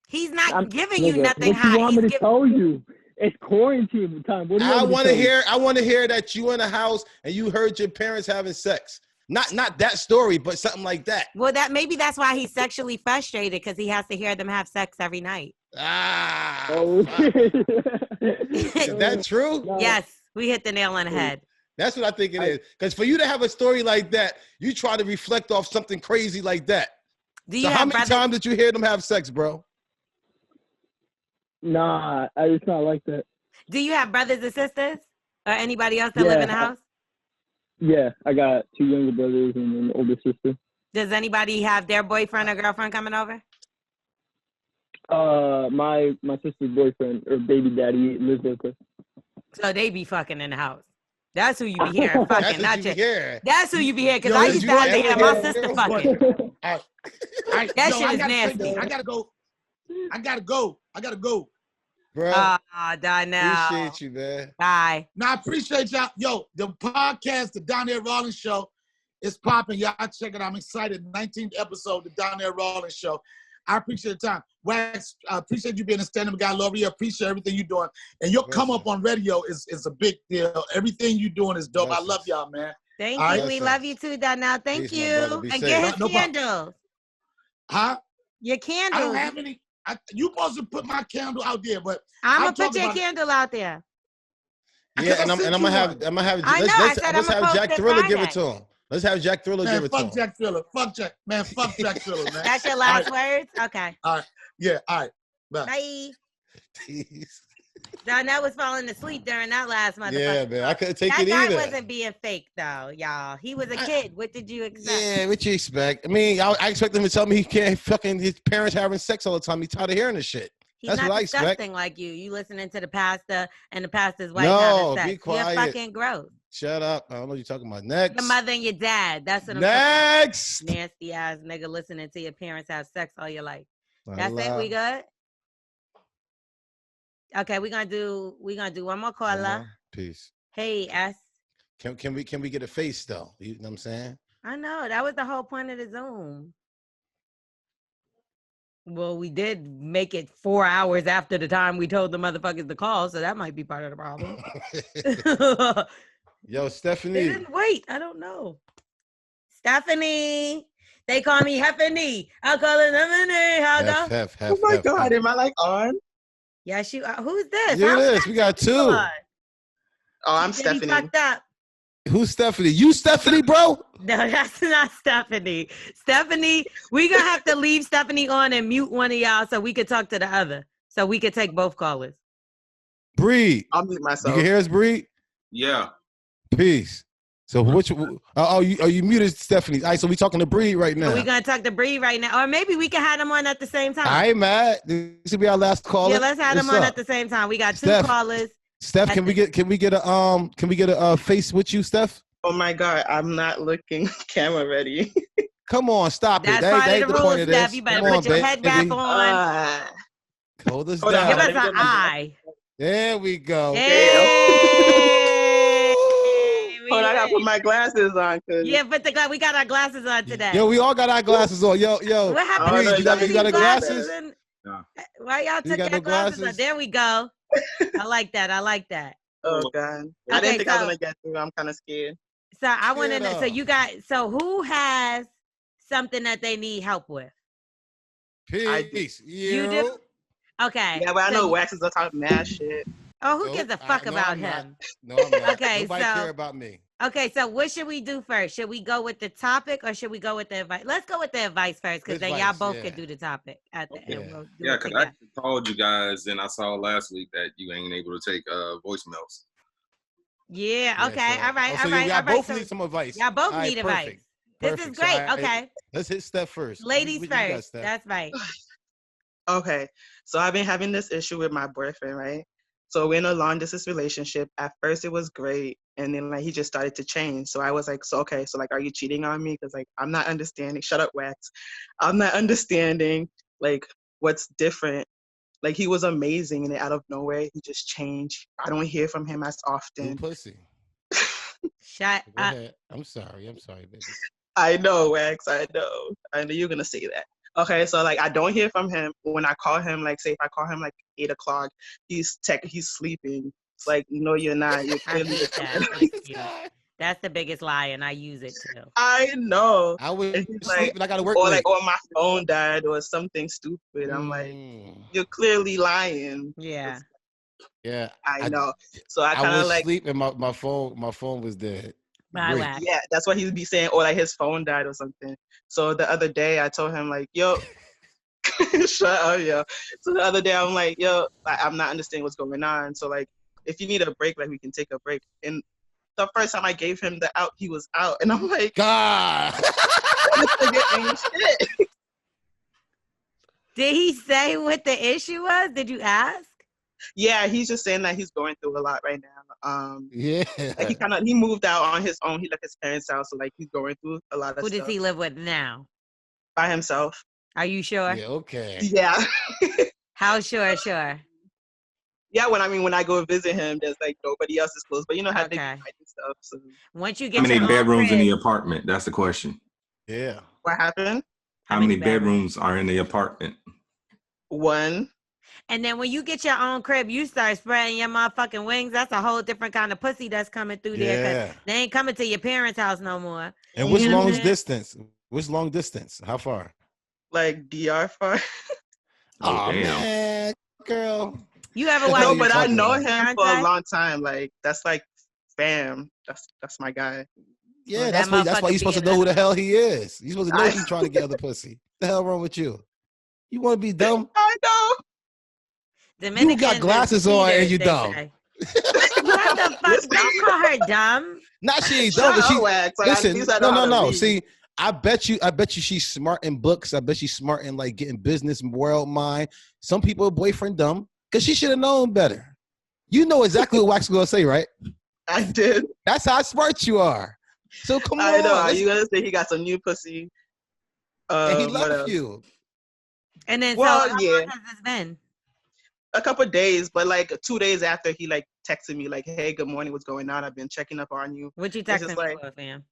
He's not giving you nothing hot. What do you want me to tell you? It's quarantine time. What do you want to hear? I want to hear that you in the house and you heard your parents having sex. Not that story, but something like that. Well, maybe that's why he's sexually frustrated, because he has to hear them have sex every night. Is that true? No. Yes, we hit the nail on the head. That's what I think it is. Because for you to have a story like that, you try to reflect off something crazy like that. So how many times did you hear them have sex, bro? Nah, it's not like that. Do you have brothers and sisters? Or anybody else that live in the house? Yeah, I got 2 younger brothers and an older sister. Does anybody have their boyfriend or girlfriend coming over? My sister's boyfriend or baby daddy lives with her. So they be fucking in the house. That's who you be hearing fucking, not you. That's who you be hearing, because I used to have to hear my sister fucking. That shit is nasty. I gotta go. Bro, Donnell. appreciate you, man. Bye. Now, I appreciate y'all. Yo, the podcast, the Donnell Rawlings Show, is popping. Y'all check it out. I'm excited. 19th episode, the Donnell Rawlings Show. I appreciate the time. Wax, I appreciate you being a stand-up guy. Lorel, I appreciate everything you're doing. And your come up on radio is a big deal. Everything you're doing is dope. I love y'all, man. Thank you. We love you too, Donnell. Thank you. And get his candles. Huh? Your candles. I don't have any. You supposed to put my candle out there, but I'm gonna put your candle out there. Yeah, and I'm gonna have. Let's have Jack Thriller give it to him. Let's have Jack Thriller give it to him. Fuck Jack Thriller. Fuck Jack Thriller, man. That's your last words? Okay. All right. Yeah. All right. Bye. Peace. Donnell was falling asleep during that last motherfucker. Yeah, man. I couldn't take it That either. guy wasn't being fake, though, y'all. He was a kid. What did you expect? Yeah, what you expect? I mean, I expect him to tell me he can't fucking his parents having sex all the time. He's tired of hearing this shit. He's That's not what I expect. disgusting like you. You listening to the pastor and the pastor's wife having sex. Be quiet. You're fucking gross. Shut up. I don't know what you're talking about. Next. Your mother and your dad. That's what I'm Next. talking about. Nasty ass nigga listening to your parents have sex all your life. That's it. We good? Okay, we're gonna do one more caller. Peace. Hey, S. Can we get a face though? You know what I'm saying? I know. That was the whole point of the Zoom. Well, we did make it 4 hours after the time we told the motherfuckers to call, so that might be part of the problem. Yo, Stephanie. They didn't wait. I don't know. Stephanie. They call me Heffany. I'll call it Stephanie. How go? Oh my God, am I like on? Yes, you are. Who's this? Yeah, it is. We got two. Oh, I'm Stephanie. Fucked up. Who's Stephanie? You Stephanie, bro? No, that's not Stephanie. Stephanie, we're going to have to leave Stephanie on and mute one of y'all so we could talk to the other. So we could take both callers. Bree. I'll mute myself. You can hear us, Bree? Yeah. Peace. So which you muted Stephanie. All right, so we talking to Bree right now. So we're going to talk to Bree right now. Or maybe we can have them on at the same time. I ain't mad. This will be our last caller. Yeah, let's have them on at the same time. We got two callers. Steph, can we get a face with you, Steph? Oh my God, I'm not looking camera ready. Come on, stop That's it. That ain't the rules, point of this. Steph. You better Come put on, your head wrap on. Hold us Hold down. Give us an eye. There we go. Hey. Hold on, I gotta put my glasses on. Yeah, but we got our glasses on today. Yo, we all got our glasses on. Yo. What happened? Please, you got the glasses? No. Why y'all took your glasses on? There we go. I like that. Oh God. I didn't think I was gonna get through. I'm kind of scared. So I want to know. So who has something that they need help with? Peace. You do? Okay. Yeah, but I know Wax is gonna talk mad shit. Oh, who gives a fuck about him? No, I'm not. Okay, Nobody care about me. Okay, so what should we do first? Should we go with the topic or should we go with the advice? Let's go with the advice first, because then y'all both can do the topic at the end. We'll yeah, because I called you guys and I saw last week that you ain't able to take voicemails. Yeah, okay, all right. Y'all both need some advice. Y'all both need advice. This is great. Okay. Let's hit Steph first. Ladies first. That's right. Okay, so I've been having this issue with my boyfriend, right? So we're in a long distance relationship. At first it was great, and then he just started to change. So I was like, so are you cheating on me? Because I'm not understanding. Shut up, Wax. I'm not understanding what's different. He was amazing, and then out of nowhere he just changed. I don't hear from him as often. Pussy. Shut up. I'm sorry, baby. I know, Wax. I know you're gonna say that. Okay, so I don't hear from him. When I call him, say if I call him 8 o'clock, he's sleeping. It's no, you're not. You're clearly That's the biggest lie, and I use it too. I know. I was sleeping. I gotta work. Or my phone died or something stupid. I'm you're clearly lying. Yeah. Yeah. I know. So I kind of sleep and my phone was dead. Yeah, that's what he'd be saying, or his phone died or something. So the other day I told him yo, shut up, yo. So the other day I'm yo, I'm not understanding what's going on. So if you need a break, we can take a break. And the first time I gave him the out, he was out, and I'm God. This nigga ain't shit. Did he say what the issue was? Did you ask? Yeah, he's just saying that he's going through a lot right now. Yeah. He moved out on his own. He left his parents' house, so he's going through a lot of stuff. Who does he live with now? By himself. Are you sure? Yeah, okay. Yeah. How sure? Yeah, when I go visit him, there's nobody else is close. But you know how they fight and stuff. So once you get how many bedrooms in the apartment? That's the question. Yeah. What happened? How many bedrooms are in the apartment? 1. And then when you get your own crib, you start spreading your motherfucking wings. That's a whole different kind of pussy that's coming through there. 'Cause they ain't coming to your parents' house no more. And what's long distance? What's long distance? How far? DR far. Oh, man, girl. You ever watch? No, but I know him for a long time. That's fam. That's my guy. Yeah, that's why you're supposed to know who the hell he is. You're supposed to know he's trying to get other pussy. What the hell wrong with you? You want to be dumb? I know. Dominicans you got glasses on and you dumb. What the fuck? Don't call her dumb. Not she ain't dumb. She, listen, no. Read. See, I bet you she's smart in books. I bet she's smart in like getting business world mind. Some people boyfriend dumb because she should have known better. You know exactly what Wax is gonna say, right? I did. That's how smart you are. So come on. I know. Are you gonna say he got some new pussy? And he left you. And then, so how long has this been? A couple of days, but like 2 days after he like texted me like, "Hey, good morning. What's going on? I've been checking up on you." What you texting me for, fam?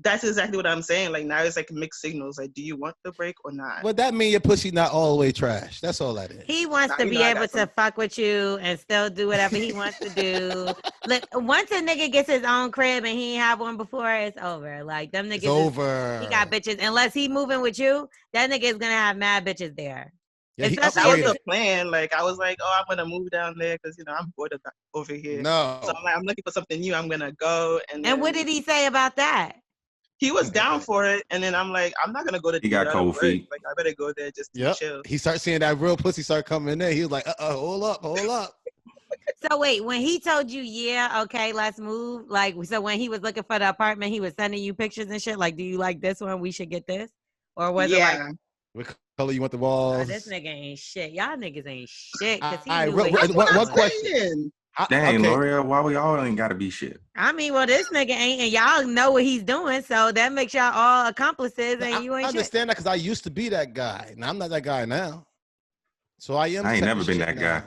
That's exactly what I'm saying. Like now it's like mixed signals. Like, do you want the break or not? Well, that mean your pussy not all the way trash. That's all that is. He wants to be able to fuck with you and still do whatever he wants to do. Look, once a nigga gets his own crib and he ain't have one before, it's over. Like them niggas, over. He got bitches. Unless he moving with you, that nigga is gonna have mad bitches there. Yeah, that was the plan. Like I was like, oh, I'm gonna move down there because I'm bored of over here. No, so I'm like, I'm looking for something new. I'm gonna go. And what did he say about that? He was down for it, and then I'm like, I'm not gonna go to. He got cold feet. Like I better go there just to chill. He started seeing that real pussy start coming in. He was like, hold up. So wait, when he told you, yeah, okay, let's move. Like, so when he was looking for the apartment, he was sending you pictures and shit. Like, do you like this one? We should get this, or was it like? What color you want the walls? Oh, this nigga ain't shit. Y'all niggas ain't shit. One question. Dang, Lorel, why we all ain't gotta be shit? I mean, well, this nigga ain't, and y'all know what he's doing, so that makes y'all all accomplices, and you ain't. I understand that because I used to be that guy. Now I'm not that guy now. So I am. I ain't never been that guy.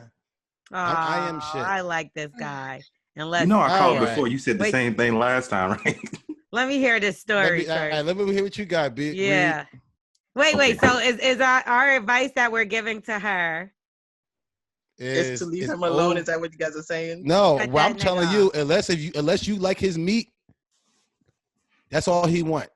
I am shit. I like this guy. Unless I called before. You said the same thing last time, right? Let me hear this story. Let me hear what you got, B. Yeah. Wait. So is our advice that we're giving to her? Is to leave him alone? Is that what you guys are saying? No, what I'm telling you, unless you like his meat, that's all he want.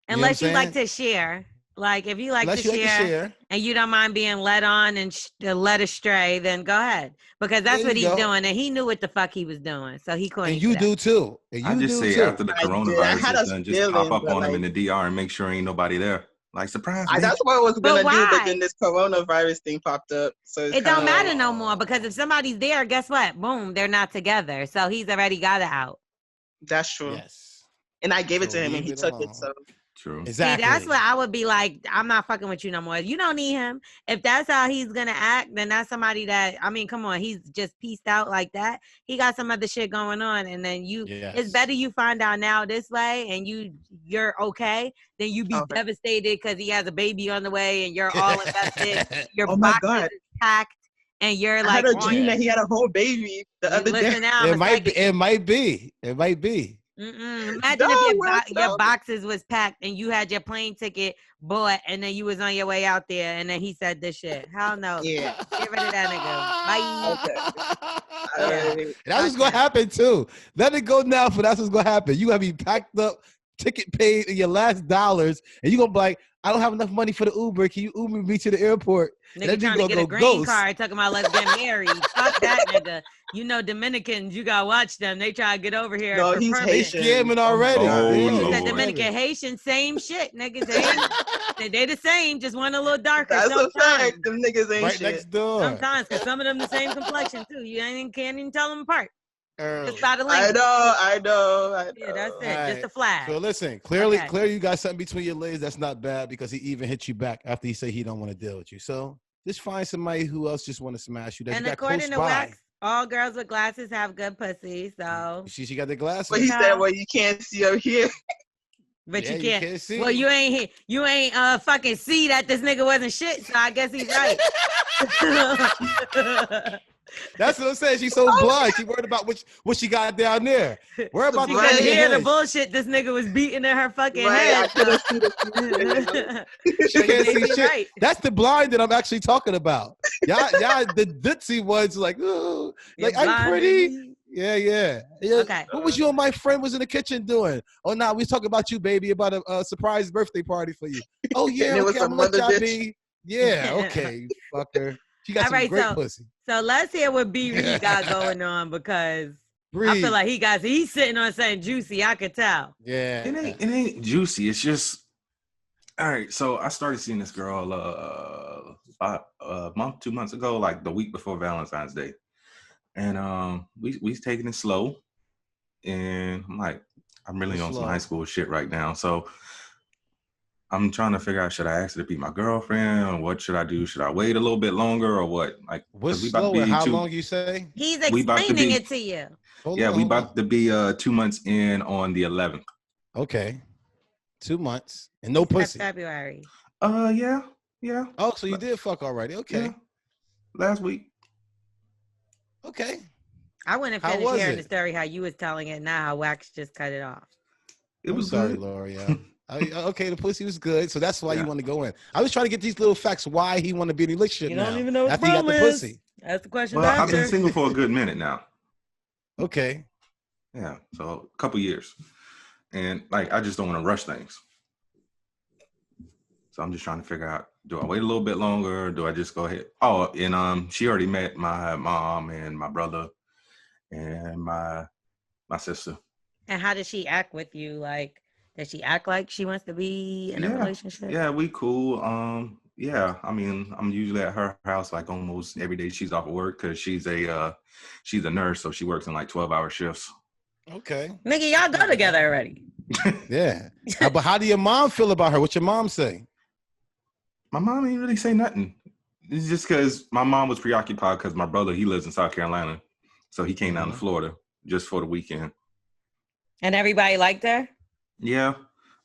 Unless you like to share. Like if you like to share and you don't mind being led on and led astray, then go ahead. Because that's what he's doing. And he knew what the fuck he was doing. So he couldn't. And you do too. I just say after the coronavirus is done, just pop up on him in the DR and make sure ain't nobody there. Like, surprise me. That's what I was going to do, but then this coronavirus thing popped up. So it don't matter no more because if somebody's there, guess what? Boom, they're not together. So he's already got it out. That's true. Yes. And I gave it to him and he took it, so. True. Exactly. See, that's what I would be like, I'm not fucking with you no more. You don't need him. If that's how he's going to act, then that's somebody that, I mean, come on, he's just pieced out like that. He got some other shit going on. And then it's better you find out now this way and you're okay than you be devastated because he has a baby on the way and you're all invested. Your boxes is packed and you're like. I had a dream that he had a whole baby the other day. It might be. Imagine if your boxes was packed and you had your plane ticket bought and then you was on your way out there and then he said this shit. Hell no. Yeah. Get rid of that nigga. Bye. Okay. That's what's gonna happen too. Let it go now, for that's what's gonna happen. You gotta be packed up, ticket paid, in your last dollars, and you gonna be like, I don't have enough money for the Uber. Can you Uber me to the airport? Nigga trying to get a green card, talking about let's get married. Fuck that nigga. You know Dominicans, you gotta watch them. They try to get over here. No, he's Haitian. Scamming already. The Dominican, Haitian, same shit, niggas. They the same, just one a little darker. That's a fact. Them niggas ain't right shit. Next door. Sometimes, because some of them the same complexion too. You can't even tell them apart. Just by the I know. Yeah, that's it. Right. Just a flag. So listen, clearly you got something between your legs. That's not bad because he even hit you back after he said he don't want to deal with you. So just find somebody who else just want to smash you. And according to Wax, all girls with glasses have good pussy. So she got the glasses. But he said, "Well, you can't see up here." But you can't see. Well, you ain't fucking see that this nigga wasn't shit. So I guess he's right. That's what I'm saying. She's so blind. She worried about what she got down there. Worry about you couldn't hear the bullshit this nigga was beating in her fucking head. She can't see shit. Right. That's the blind that I'm actually talking about. Y'all the ditzy ones like, oh, like I'm pretty. Yeah. Okay. What was you and my friend was in the kitchen doing? Oh, no, we was talking about you, baby, about a surprise birthday party for you. Oh, yeah, okay, I'm gonna let y'all be. Yeah, okay, fucker. She got some great pussy. So let's hear what B really got going on because I feel like he's sitting on something juicy. I could tell. Yeah. It ain't juicy. It's just all right. So I started seeing this girl about a month, 2 months ago, like the week before Valentine's Day. And we taking it slow. And I'm like, I'm really on some high school shit right now. So I'm trying to figure out, should I ask her to be my girlfriend, or what should I do? Should I wait a little bit longer, or what? Like, what's slow and how long you say? He's explaining it to you. We about to be 2 months in on the 11th. Okay. 2 months and no pussy. February. Yeah. Oh, so you did fuck already? Okay. Yeah. Last week. Okay. I wouldn't finish hearing the story how you was telling it. Now how Wax just cut it off. It was sorry, good. L'Oreal. Okay, the pussy was good, so that's why you want to go in. I was trying to get these little facts why he want to be in a relationship. You now. don't even know what after he got the pussy. That's the question. Well, I've been single for a good minute now. Okay. Yeah, so a couple years, and like I just don't want to rush things. So I'm just trying to figure out: do I wait a little bit longer? Do I just go ahead? Oh, and she already met my mom and my brother and my sister. And how does she act with you? Like, does she act like she wants to be in a relationship? Yeah, we cool. Yeah, I mean, I'm usually at her house like almost every day she's off of work because she's a nurse, so she works in like 12-hour shifts. Okay. Nigga, y'all go together already. Yeah. But how do your mom feel about her? What your mom say? My mom ain't really say nothing. It's just because my mom was preoccupied because my brother, he lives in South Carolina. So he came down to Florida just for the weekend. And everybody liked her? Yeah.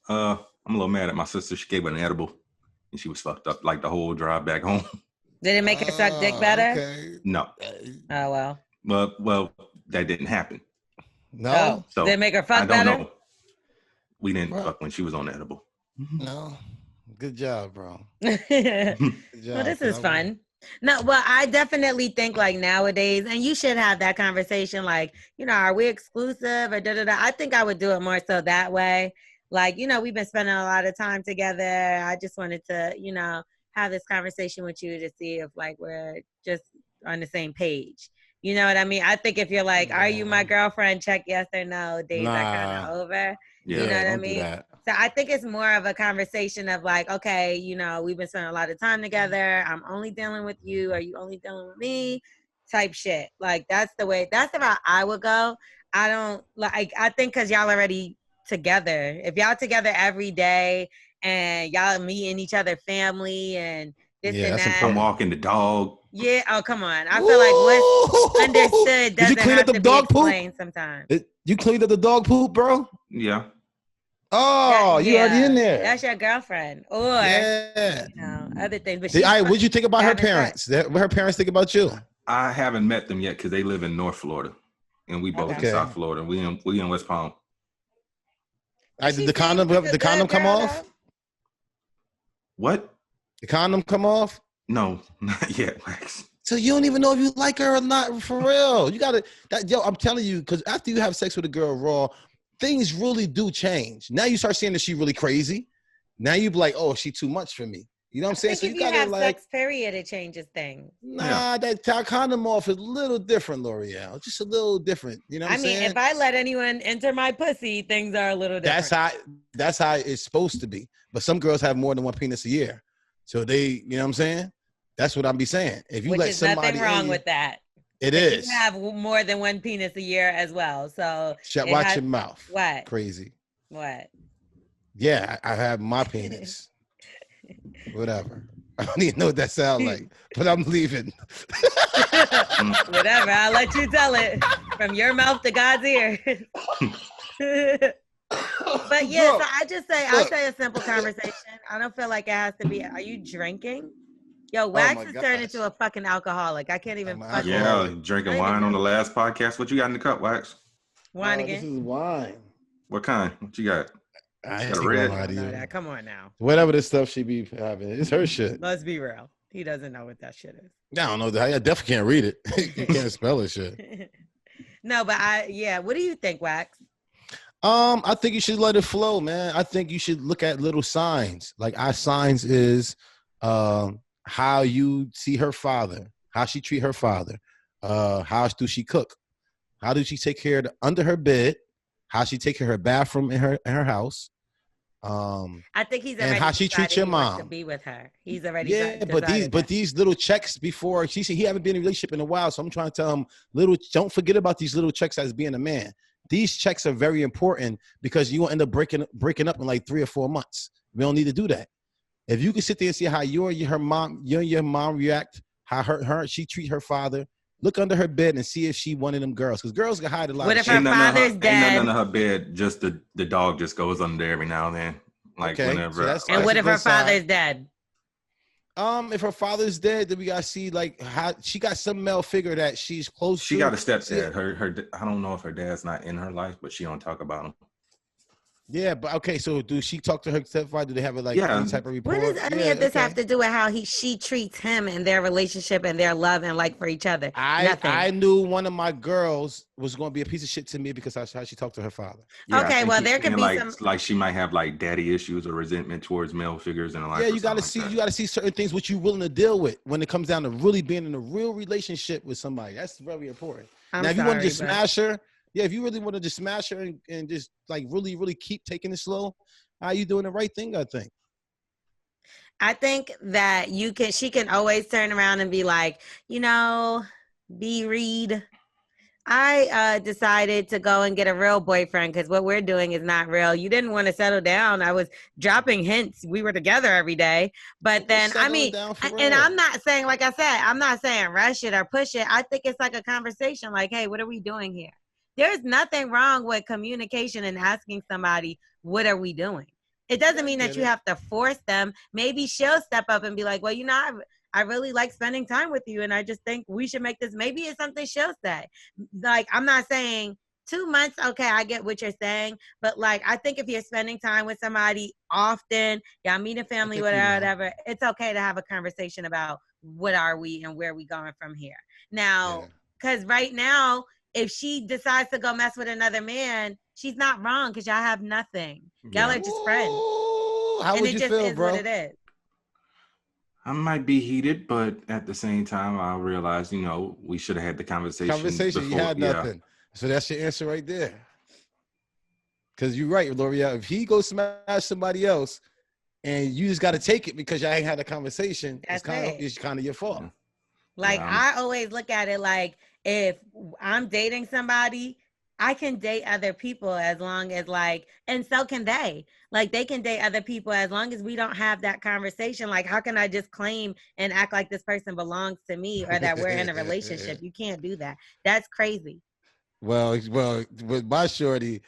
I'm a little mad at my sister. She gave her an edible and she was fucked up like the whole drive back home. Did it make her suck dick better? Okay. No. Oh, well. Well, that didn't happen. No. Oh, so did it make her fuck better? I don't know. We didn't fuck when she was on the edible. No. Good job, bro. Good job. Well, this is fun. No, well, I definitely think like nowadays, and you should have that conversation, like, you know, are we exclusive or da-da-da? I think I would do it more so that way. Like, you know, we've been spending a lot of time together. I just wanted to, you know, have this conversation with you to see if like we're just on the same page. You know what I mean? I think if you're like, are you my girlfriend? Check yes or no. Days are kind of over. Yeah, you know what I don't mean? do that. So I think it's more of a conversation of like, okay, you know, we've been spending a lot of time together. I'm only dealing with you. Are you only dealing with me? Type shit. Like that's the route I would go. I don't like, I think cause y'all already together. If y'all together every day and y'all meeting each other family and this and that. I'm walking the dog. Yeah. Oh, come on. I feel like what's understood doesn't have to be explained sometimes. You cleaned up the dog poop, bro? Yeah. Oh, you already in there. That's your girlfriend. Or you know, other things. But what'd you think about her parents? What her parents think about you? I haven't met them yet because they live in North Florida. And we both in South Florida. We in West Palm. Did the condom come off? What? The condom come off? No, not yet, Max. So you don't even know if you like her or not, for real. You gotta, I'm telling you, because after you have sex with a girl raw, things really do change. Now you start seeing that she really crazy. Now you be like, oh, she too much for me. You know what I'm saying? So you gotta have sex, period, it changes things. Nah, that condom off is a little different, L'Oreal. Just a little different. You know what I'm saying? If I let anyone enter my pussy, things are a little different. That's how it's supposed to be. But some girls have more than one penis a year. So they, you know what I'm saying? That's what I'm be saying. If you let somebody, nothing wrong with that. It is. You have more than one penis a year as well. So watch your mouth. What? Crazy. What? Yeah, I have my penis. Whatever. I don't even know what that sounds like, but I'm leaving. Whatever. I'll let you tell it from your mouth to God's ear. But yeah, so I say a simple conversation. I don't feel like it has to be. Are you drinking? Yo, Wax has turned into a fucking alcoholic. I can't even. Drinking wine on the last podcast. What you got in the cup, Wax? Wine again. This is wine. What kind? What you got? I got a red. Come on now. Whatever the stuff she be having, it's her shit. Let's be real. He doesn't know what that shit is. I don't know. I definitely can't read it. You can't spell it shit. No, but what do you think, Wax? I think you should let it flow, man. I think you should look at little signs. Like our signs is how you see her father, how she treat her father, how do she cook, how does she take care of under her bed, how she take care of her bathroom in her house, I think he's and how she treats your mom to be with her. He's already but these little checks before he haven't been in a relationship in a while, so I'm trying to tell him don't forget about these little checks as being a man. These checks are very important because you will end up breaking up in like 3 or 4 months. We don't need to do that. If you can sit there and see how you and your mom react, how she treat her father, look under her bed and see if she one of them girls, because girls can hide a lot. What if her father's dead? Ain't nothing under her bed. Just the dog just goes under there every now and then, like whenever. So and what if her father's dead? If her father's dead, then we gotta see like how she got some male figure that she's close to. She got a stepdad. Her I don't know if her dad's not in her life, but she don't talk about him. Yeah, but okay. So, do she talk to her stepfather? Do they have any type of report? What does any of this have to do with how she treats him and their relationship and their love and like for each other? I knew one of my girls was going to be a piece of shit to me because of how she talked to her father. Yeah, okay, well there could be like she might have like daddy issues or resentment towards male figures in her life. Yeah, you got to see. You got to see certain things what you're willing to deal with when it comes down to really being in a real relationship with somebody. That's very important. Now, if you want to just smash her. Yeah, if you really want to just smash her and just like really, really keep taking it slow, you doing the right thing, I think. I think that she can always turn around and be like, B. Reed, I decided to go and get a real boyfriend because what we're doing is not real. You didn't want to settle down. I was dropping hints. We were together every day. But then, and I'm not saying, like I said, I'm not saying rush it or push it. I think it's like a conversation like, hey, what are we doing here? There's nothing wrong with communication and asking somebody, what are we doing? It doesn't mean that you have to force them. Maybe she'll step up and be like, well, I really like spending time with you. And I just think we should make this. Maybe it's something she'll say. Like, I'm not saying 2 months. Okay, I get what you're saying. But like, I think if you're spending time with somebody often, y'all meet a family, whatever, it's okay to have a conversation about what are we and where are we going from here. Now, because right now, if she decides to go mess with another man, she's not wrong because y'all have nothing. Y'all are just friends. How would you feel, bro? What it is. I might be heated, but at the same time, I realize, we should have had the conversation. Before. You had nothing. Yeah. So that's your answer right there. Because you're right, L'Oreal. If he goes smash somebody else and you just got to take it because y'all ain't had a conversation, it's kind of your fault. Like, I always look at it like, if I'm dating somebody, I can date other people as long as and so can they. Like, they can date other people as long as we don't have that conversation. Like, how can I just claim and act like this person belongs to me or that we're in a relationship? You can't do that. That's crazy. Well, with my shorty,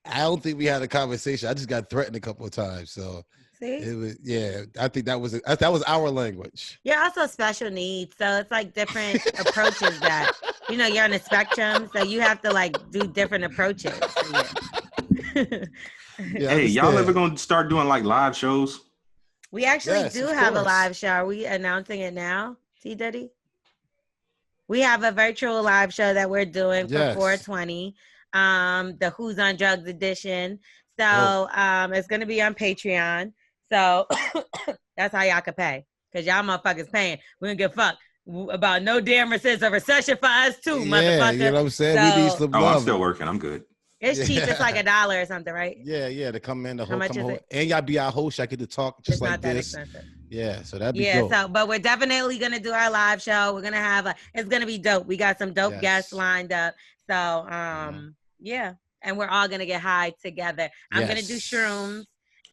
I don't think we had a conversation. I just got threatened a couple of times. So it was, I think that was our language. You're also special needs, so it's like different approaches that you're on a spectrum, so you have to like do different approaches. Hey, y'all ever gonna start doing like live shows? We actually do have a live show. Are we announcing it now, T Diddy? We have a virtual live show that we're doing for 420, the Who's on Drugs edition. So it's gonna be on Patreon. So that's how y'all can pay. Because y'all motherfuckers paying. We don't give a fuck about no damn recession for us too, motherfucker. You know what I'm saying? So, we need some love. I'm still working. I'm good. It's cheap. It's like $1 or something, right? Yeah. To come in, How much is it? And y'all be our host. I get to talk just like this. Expensive. Yeah, so that'd be dope. So, but we're definitely going to do our live show. We're going to have it's going to be dope. We got some dope guests lined up. So, yeah. And we're all going to get high together. I'm going to do shrooms.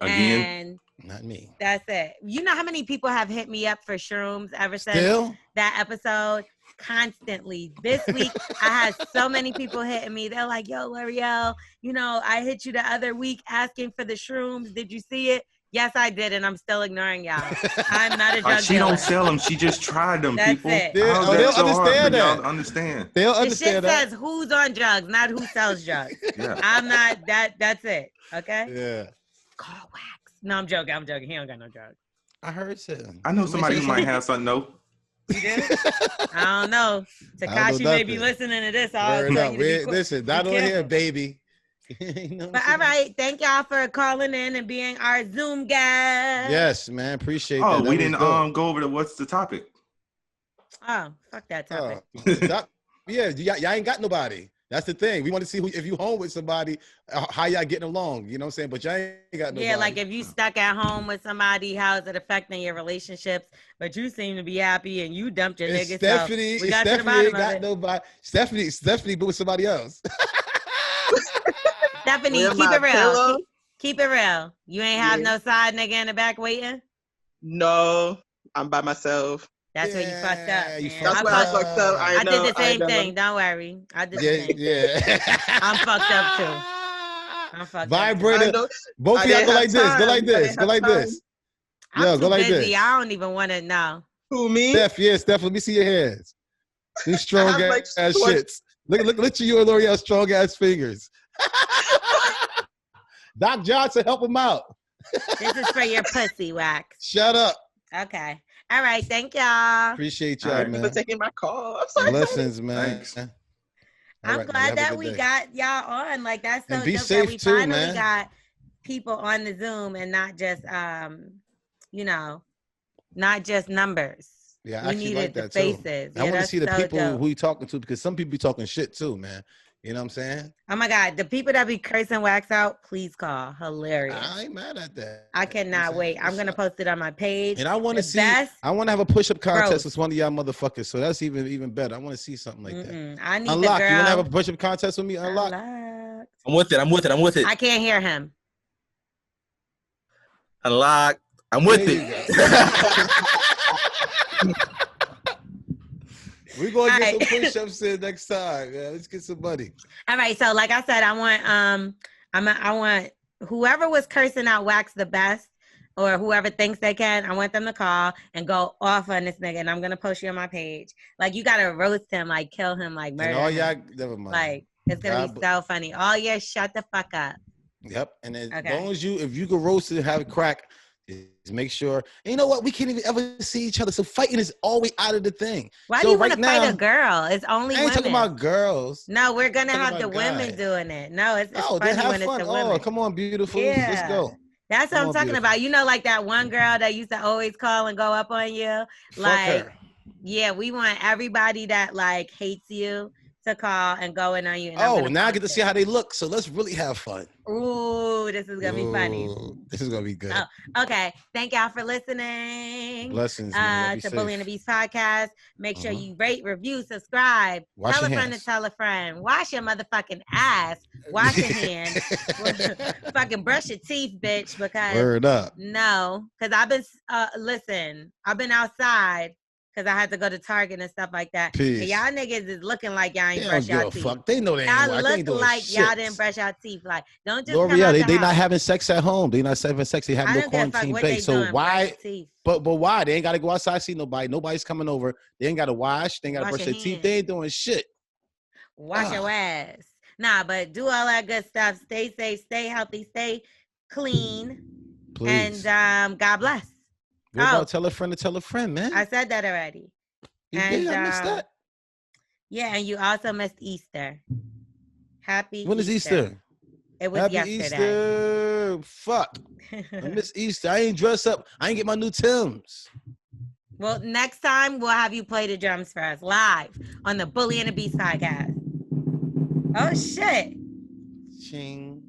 Again? And not me. That's it. You know how many people have hit me up for shrooms ever since that episode? Constantly. This week, I had so many people hitting me. They're like, yo, L'Oreal, I hit you the other week asking for the shrooms. Did you see it? Yes, I did, and I'm still ignoring y'all. I'm not a drug dealer. She don't sell them. She just tried them, That's people. It. They'll understand that. Y'all understand. They'll The understand shit says who's on drugs, not who sells drugs. I'm not that. That's it. Okay? Yeah. Call wax. No, I'm joking. He don't got no drugs. I heard so. I know somebody who might have something, though. You do? I don't know. Takashi may be listening to this. Listen, not on here, baby. But all right, thank y'all for calling in and being our Zoom guest. Yes, man, appreciate that. Oh, we didn't go over what's the topic. Oh, fuck that topic. Y'all ain't got nobody. That's the thing. We want to see if you home with somebody, how y'all getting along. You know what I'm saying? But y'all ain't got nobody. Yeah, like if you stuck at home with somebody, how is it affecting your relationships? But you seem to be happy and you dumped your nigga. Stephanie, so we got Stephanie ain't got nobody. Stephanie, but with somebody else. Stephanie, keep it real. Keep it real. You ain't have no side nigga in the back waiting? No, I'm by myself. That's where you fucked up. That's where I fucked up. I did the same thing. Don't worry. I did the same thing. I'm fucked up too. I'm fucked Vibrator. up. Both of y'all go like this. Go like this. Go like this. I'm too busy. I don't even want to know. Who, me? Steph, let me see your hands. These strong ass shits. Look at you and L'Oreal's strong ass fingers. Doc Johnson, help him out. This is for your pussy, Wax. Shut up. Okay. All right. Thank y'all. Appreciate y'all, man. For taking my call. I'm sorry. Blessings, man. I'm glad that we got y'all on. Like, that's so and be dope safe that we too, finally man. got people on the Zoom and not just not just numbers. Yeah, I we actually needed like the that faces. too. I want to see the people dope. who you talking to, because some people be talking shit too, man. You know what I'm saying? Oh my God, the people that be cursing Wax out, please call. Hilarious. I ain't mad at that. I cannot wait. I'm gonna post it on my page. And I want to see. I want to have a push-up contest with one of y'all motherfuckers. So that's even better. I want to see something like that. I need Unlock. The girl. You want to have a push-up contest with me? Unlock. I'm with it. I can't hear him. Unlock. I'm with it. We're gonna get some push-ups in next time. Yeah, let's get some money. All right. So like I said, I want whoever was cursing out Wax the best, or whoever thinks they can, I want them to call and go off on this nigga, and I'm gonna post you on my page. Like, you gotta roast him, like kill him, like murder and all y'all, him. never mind. Like, it's gonna be so funny. All year, shut the fuck up. Yep. And as long as if you can roast it and have it crack, just make sure. And you know what? We can't even ever see each other. So fighting is always out of the thing. Why do you want to fight a girl? It's only I ain't women. talking about girls. No, we're gonna have the women doing it. No, it's funny they have when fun. it's the women. Come on, beautiful. Yeah. Let's go. That's what I'm talking about. You know, like that one girl that used to always call and go up on you. Like, yeah, we want everybody that like hates you to call and go in on you. And now I get to see how they look. So let's really have fun. Ooh, this is gonna be funny. This is gonna be good. Oh, okay. Thank y'all for listening. Blessings, man. To Bully and the Beast podcast. Make sure you rate, review, subscribe. Tell a friend to tell a friend. Wash your motherfucking ass. Wash your hands. Fucking brush your teeth, bitch. Because word up. No, because I've been I've been outside. Because I had to go to Target and stuff like that. And y'all niggas is looking like y'all ain't brush your teeth. Fuck. They know they ain't. Y'all look like y'all didn't brush your teeth. Like, don't just L'Oreal, they not having sex at home. They not having sex. They have no quarantine base. So why? But why? They ain't got to go outside, see nobody. Nobody's coming over. They ain't got to wash. They ain't got to brush their teeth. They ain't doing shit. Wash your ass. Nah, but do all that good stuff. Stay safe. Stay healthy. Stay clean. Please. And God bless. What about tell a friend to tell a friend, man? I said that already. I missed that. Yeah, and you also missed Easter. Happy When is Easter? It was yesterday. Easter. Fuck. I miss Easter. I ain't dressed up. I ain't get my new Timbs. Well, next time we'll have you play the drums for us live on the Bully and the Beast podcast. Oh, shit. Ching.